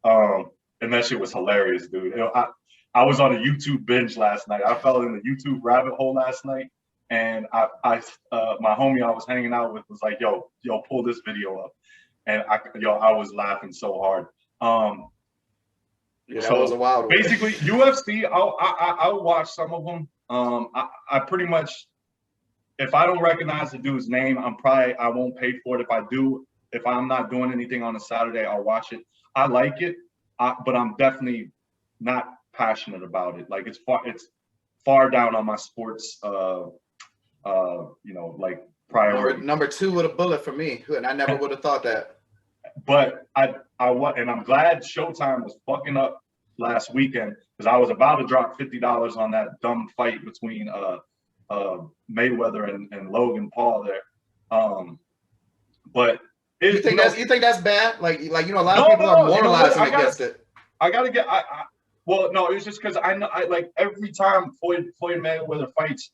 S2: And that shit was hilarious, dude. I was on a YouTube binge last night. I fell in the YouTube rabbit hole last night, and my homie I was hanging out with was like, yo, pull this video up, and I was laughing so hard.
S1: Yeah, that was a wild one.
S2: Basically, UFC, I'll watch some of them. I pretty much, if I don't recognize the dude's name, I won't pay for it. If I do, if I'm not doing anything on a Saturday, I'll watch it. I like it, but I'm definitely not passionate about it. Like it's far down on my sports, like priority.
S1: Number two with a bullet for me, and I never would have thought that.
S2: But and I'm glad Showtime was fucking up last weekend because I was about to drop $50 on that dumb fight between Mayweather and Logan Paul there. But
S1: you think that's bad? Like a lot of people are moralizing against it.
S2: I gotta get well, no, it's just because I know like every time Floyd Mayweather fights,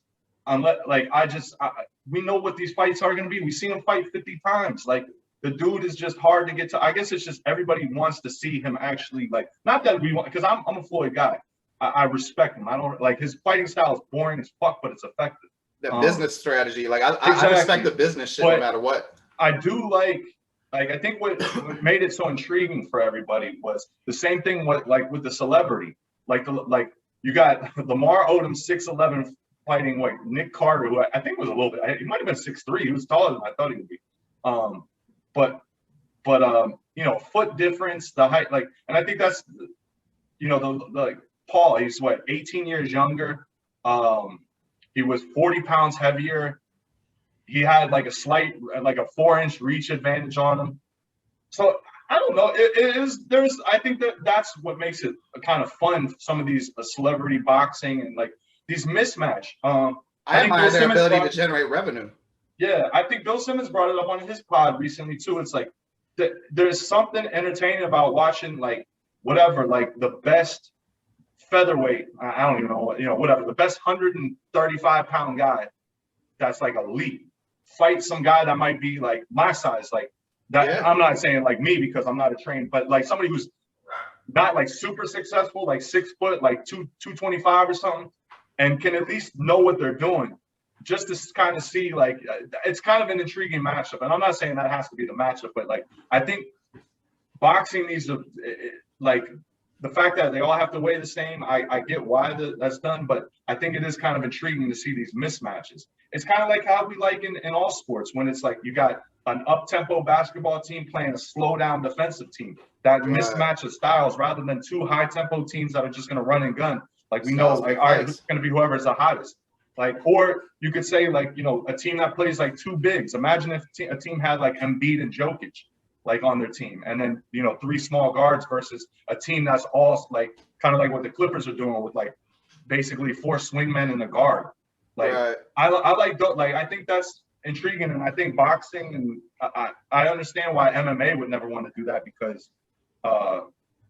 S2: we know what these fights are gonna be. We've seen him fight 50 times. Like the dude is just hard to get to. I guess it's just everybody wants to see him actually, like, not that we want, because I'm a Floyd guy. I respect him. I don't like his fighting style is boring as fuck, but it's effective.
S1: The business strategy, like
S2: exactly.
S1: I respect the business shit, but no matter what.
S2: I do like I think what made it so intriguing for everybody was the same thing with the celebrity. Like you got Lamar Odom 6'11" fighting Nick Carter, who I think was a little bit, he might have been 6'3". He was taller than I thought he would be. But foot difference, the height, and I think that's the Paul, he's 18 years younger. He was 40 pounds heavier. He had a 4-inch reach advantage on him. So I don't know. I think that's what makes it kind of fun. Some of these celebrity boxing and these mismatch.
S1: I admire their ability to generate revenue.
S2: Yeah, I think Bill Simmons brought it up on his pod recently too. It's there's something entertaining about watching the best featherweight. I don't even know whatever, the best 135-pound guy that's elite fight some guy that might be my size, that. Yeah. I'm not saying me because I'm not a trained, but somebody who's not super successful, 6 foot, 225 or something, and can at least know what they're doing. Just to kind of see, it's kind of an intriguing matchup. And I'm not saying that has to be the matchup, but I think boxing needs to, the fact that they all have to weigh the same, I get why that's done, but I think it is kind of intriguing to see these mismatches. It's kind of like how we in all sports, when it's you got an up-tempo basketball team playing a slow-down defensive team. That mismatch of styles rather than 2 high-tempo teams that are just going to run and gun. We know, all right, it's going to be whoever's the hottest. Or you could say, a team that plays 2 bigs. Imagine if a team had N.B.A. and Jokic. like on their team, and then 3 small guards versus a team that's all like kind of like what the Clippers are doing with like basically 4 swingmen and a guard. Like
S1: Right.
S2: I like I think that's intriguing, and I think boxing, and I understand why MMA would never want to do that because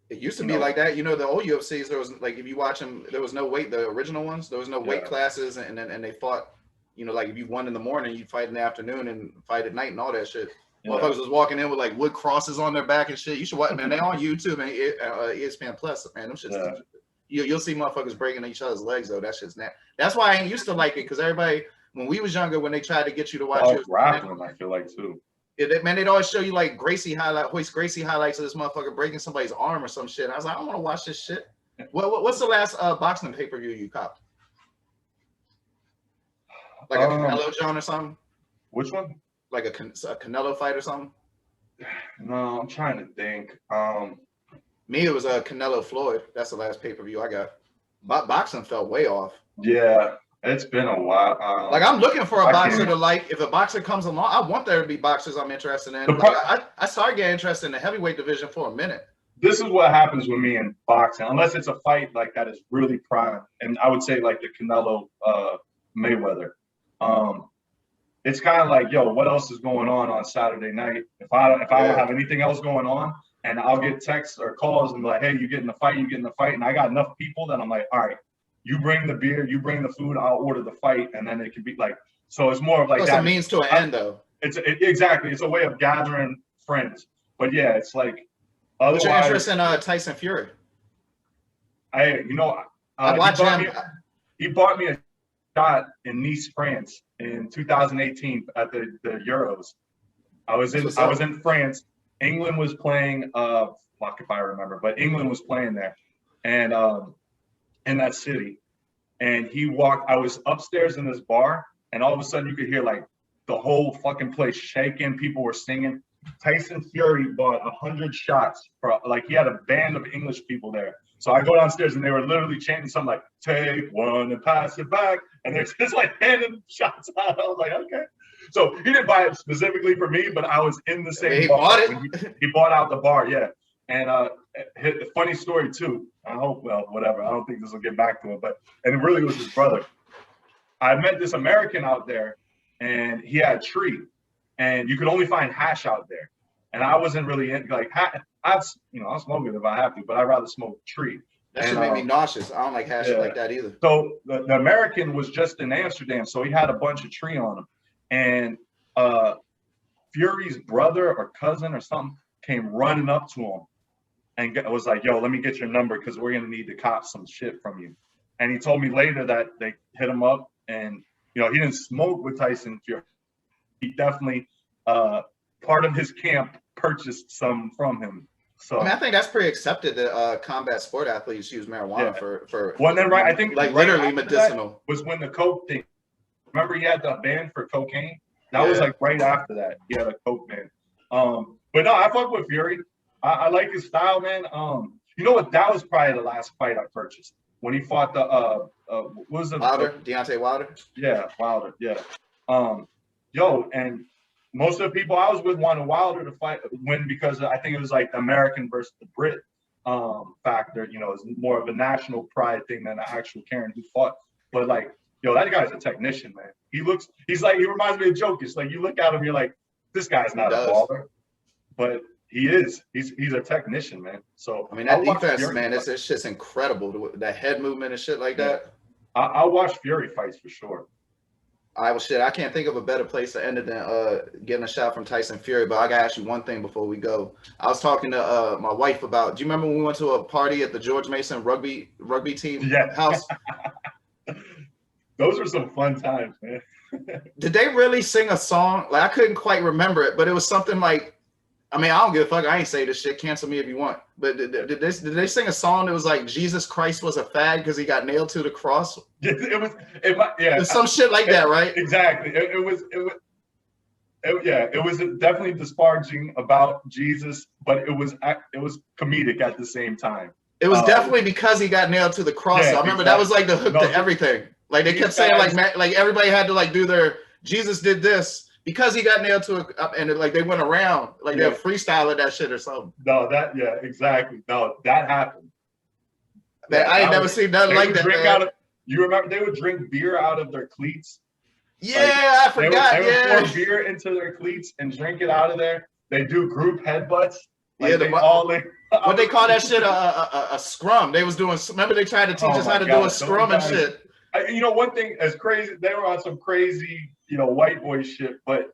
S1: it used to be like that. The old UFCs, there was like, if you watch them, there was no weight. The original ones, there was no weight classes, and they fought. Like if you won in the morning, you'd fight in the afternoon and fight at night and all that shit. Yeah. Motherfuckers was walking in with like wood crosses on their back and shit. You should watch, man. They on YouTube, man. ESPN Plus, man. Them shits. Yeah. You'll see motherfuckers breaking each other's legs though. That shit's nasty. That's why I ain't used to like it, because everybody, when we was younger, when they tried to get you to watch
S2: grappling, I feel like too.
S1: Man, they'd always show you like Hoist Gracie highlights of this motherfucker breaking somebody's arm or some shit. And I was like, I don't want to watch this shit. What's the last boxing pay-per-view you copped? Like a Canelo John or something?
S2: Which one?
S1: Like a Canelo fight or something?
S2: No, I'm trying to think.
S1: Me, it was a Canelo Floyd. That's the last pay-per-view I got. Boxing felt way off.
S2: Yeah, it's been a while.
S1: Like, I'm looking for a boxer to like. If a boxer comes along, I want there to be boxers I'm interested in. Like, I started getting interested in the heavyweight division for a minute.
S2: This is what happens with me in boxing, unless it's a fight like that is really prime. And I would say like the Canelo Mayweather. It's kind of like, yo, what else is going on Saturday night? If I don't have anything else going on, and I'll get texts or calls and be like, hey, you getting the fight, and I got enough people that I'm like, all right, you bring the beer, you bring the food, I'll order the fight, and then it can be like, so it's more of like
S1: that. It's a means to an end, though.
S2: Exactly. It's a way of gathering friends. But yeah, it's like.
S1: What's your interest in Tyson Fury?
S2: I
S1: watch him.
S2: He bought me a shot in Nice, France, in 2018 at the Euros. I was in France. England was playing. Fuck if I remember, but England was playing there, and in that city. And he walked. I was upstairs in this bar, and all of a sudden you could hear like the whole fucking place shaking. People were singing. Tyson Fury bought 100 shots for, like, he had a band of English people there. So I go downstairs and they were literally chanting something like, take one and pass it back. And they're just like handing shots out. I was like, okay. So he didn't buy it specifically for me, but I was in the same bar.
S1: Bought it.
S2: He bought out the bar, yeah. And a funny story too. I hope, well, whatever. I don't think this will get back to it, and it really was his brother. I met this American out there and he had a tree. And you could only find hash out there, and I wasn't really I'll smoke it if I have to, but I'd rather smoke tree.
S1: That should make me nauseous. I don't like hash like that either.
S2: So the American was just in Amsterdam, so he had a bunch of tree on him, and Fury's brother or cousin or something came running up to him, and was like, "Yo, let me get your number because we're gonna need to cop some shit from you." And he told me later that they hit him up, and he didn't smoke with Tyson Fury. He definitely, part of his camp purchased some from him. So
S1: I think that's pretty accepted that combat sport athletes use marijuana for.
S2: Well, then I think
S1: like literally medicinal
S2: was when the coke thing. Remember, he had the ban for cocaine. That was like right after that. He had a coke ban. But no, I fuck with Fury. I like his style, man. You know what? That was probably the last fight I purchased when he fought the what was the
S1: Wilder, Deontay Wilder.
S2: Yeah, Wilder. Yeah. And most of the people I was with wanted Wilder to win because I think it was like the American versus the Brit factor. It's more of a national pride thing than an actual caring who fought. But like, that guy's a technician, man. He reminds me of Jokic. It's like you look at him, you're like, this guy's not a baller, but he is. He's a technician, man. So
S1: I mean, that defense, man, it's just incredible. That head movement and shit like that.
S2: I'll watch Fury fights for sure.
S1: I can't think of a better place to end it than getting a shot from Tyson Fury. But I gotta ask you one thing before we go. I was talking to my wife about. Do you remember when we went to a party at the George Mason rugby team house?
S2: Those were some fun times, man.
S1: Did they really sing a song? Like, I couldn't quite remember it, but it was something like. I mean, I don't give a fuck. I ain't say this shit. Cancel me if you want. But did they sing a song that was like Jesus Christ was a fag because he got nailed to the cross?
S2: It was
S1: some shit like that, right?
S2: Exactly. It was definitely disparaging about Jesus, but it was comedic at the same time.
S1: It was definitely because he got nailed to the cross. Yeah, I remember that was like the hook to everything. Like they kept saying like everybody had to like do their Jesus did this. because he got nailed to and like they went around like
S2: Yeah.
S1: they're freestyling that shit or something.
S2: No, exactly. No, that happened.
S1: Man, I ain't never seen nothing like that. Man.
S2: You remember they would drink beer out of their cleats?
S1: Yeah, I forgot.
S2: They would pour beer into their cleats and drink it out of there. They do group headbutts. Like
S1: what they call that shit a scrum. They was doing. Remember they tried to teach us how to do a scrum and shit.
S2: You know, one thing as crazy, they were on some crazy, you know, white boy shit, but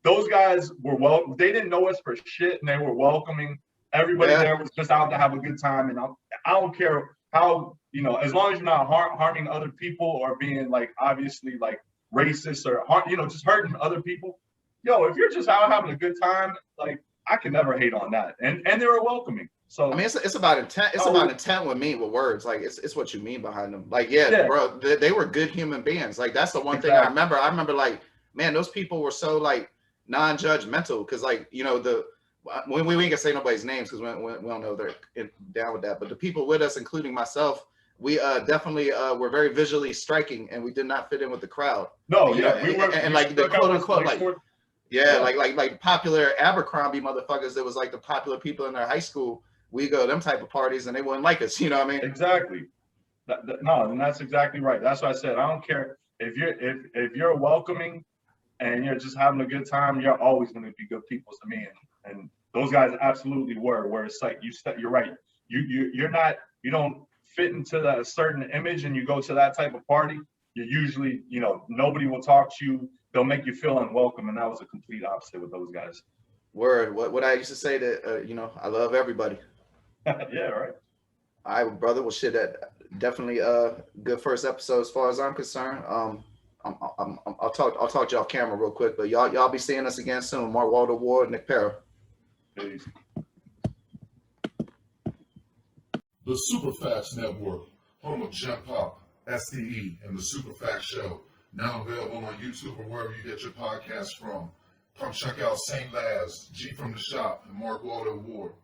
S2: those guys were they didn't know us for shit, and they were welcoming. Everybody there was just out to have a good time, and I don't care how, you know, as long as you're not harming other people or being like obviously like racist or you know, just hurting other people. Yo, if you're just out having a good time, like I can never hate on that, and they were welcoming. So
S1: I mean, it's about intent. It's about intent with me with words. Like it's what you mean behind them. Like bro, they were good human beings. Like that's the one thing I remember. I remember like, man, those people were so like non-judgmental because like, you know, we ain't gonna say nobody's names because we don't know they're down with that. But the people with us, including myself, we definitely were very visually striking, and we did not fit in with the crowd.
S2: No,
S1: we were, and like the quote unquote like. Like popular Abercrombie motherfuckers that was like the popular people in their high school. We go to them type of parties and they wouldn't like us. You know what I mean?
S2: Exactly. No, and that's exactly right. That's what I said. I don't care if you're welcoming and you're just having a good time. You're always going to be good people to me, and those guys absolutely were. Where it's like you're right. You don't fit into that certain image, and you go to that type of party. You usually, you know, nobody will talk to you. They'll make you feel unwelcome, and that was a complete opposite with those guys.
S1: Word. What I used to say that you know, I love everybody.
S2: Yeah, right.
S1: All right, brother. Well, shit, that definitely good first episode as far as I'm concerned. I'll talk to y'all off camera real quick, but y'all be seeing us again soon. Mark Walter Ward, Nick Parrow.
S2: Peace.
S3: The Superfacts Network, home of Jump Pop, STE, and the Superfacts Show. Now available on YouTube or wherever you get your podcasts from. Come check out St. Laz, G from the Shop, and Mark Walter Ward.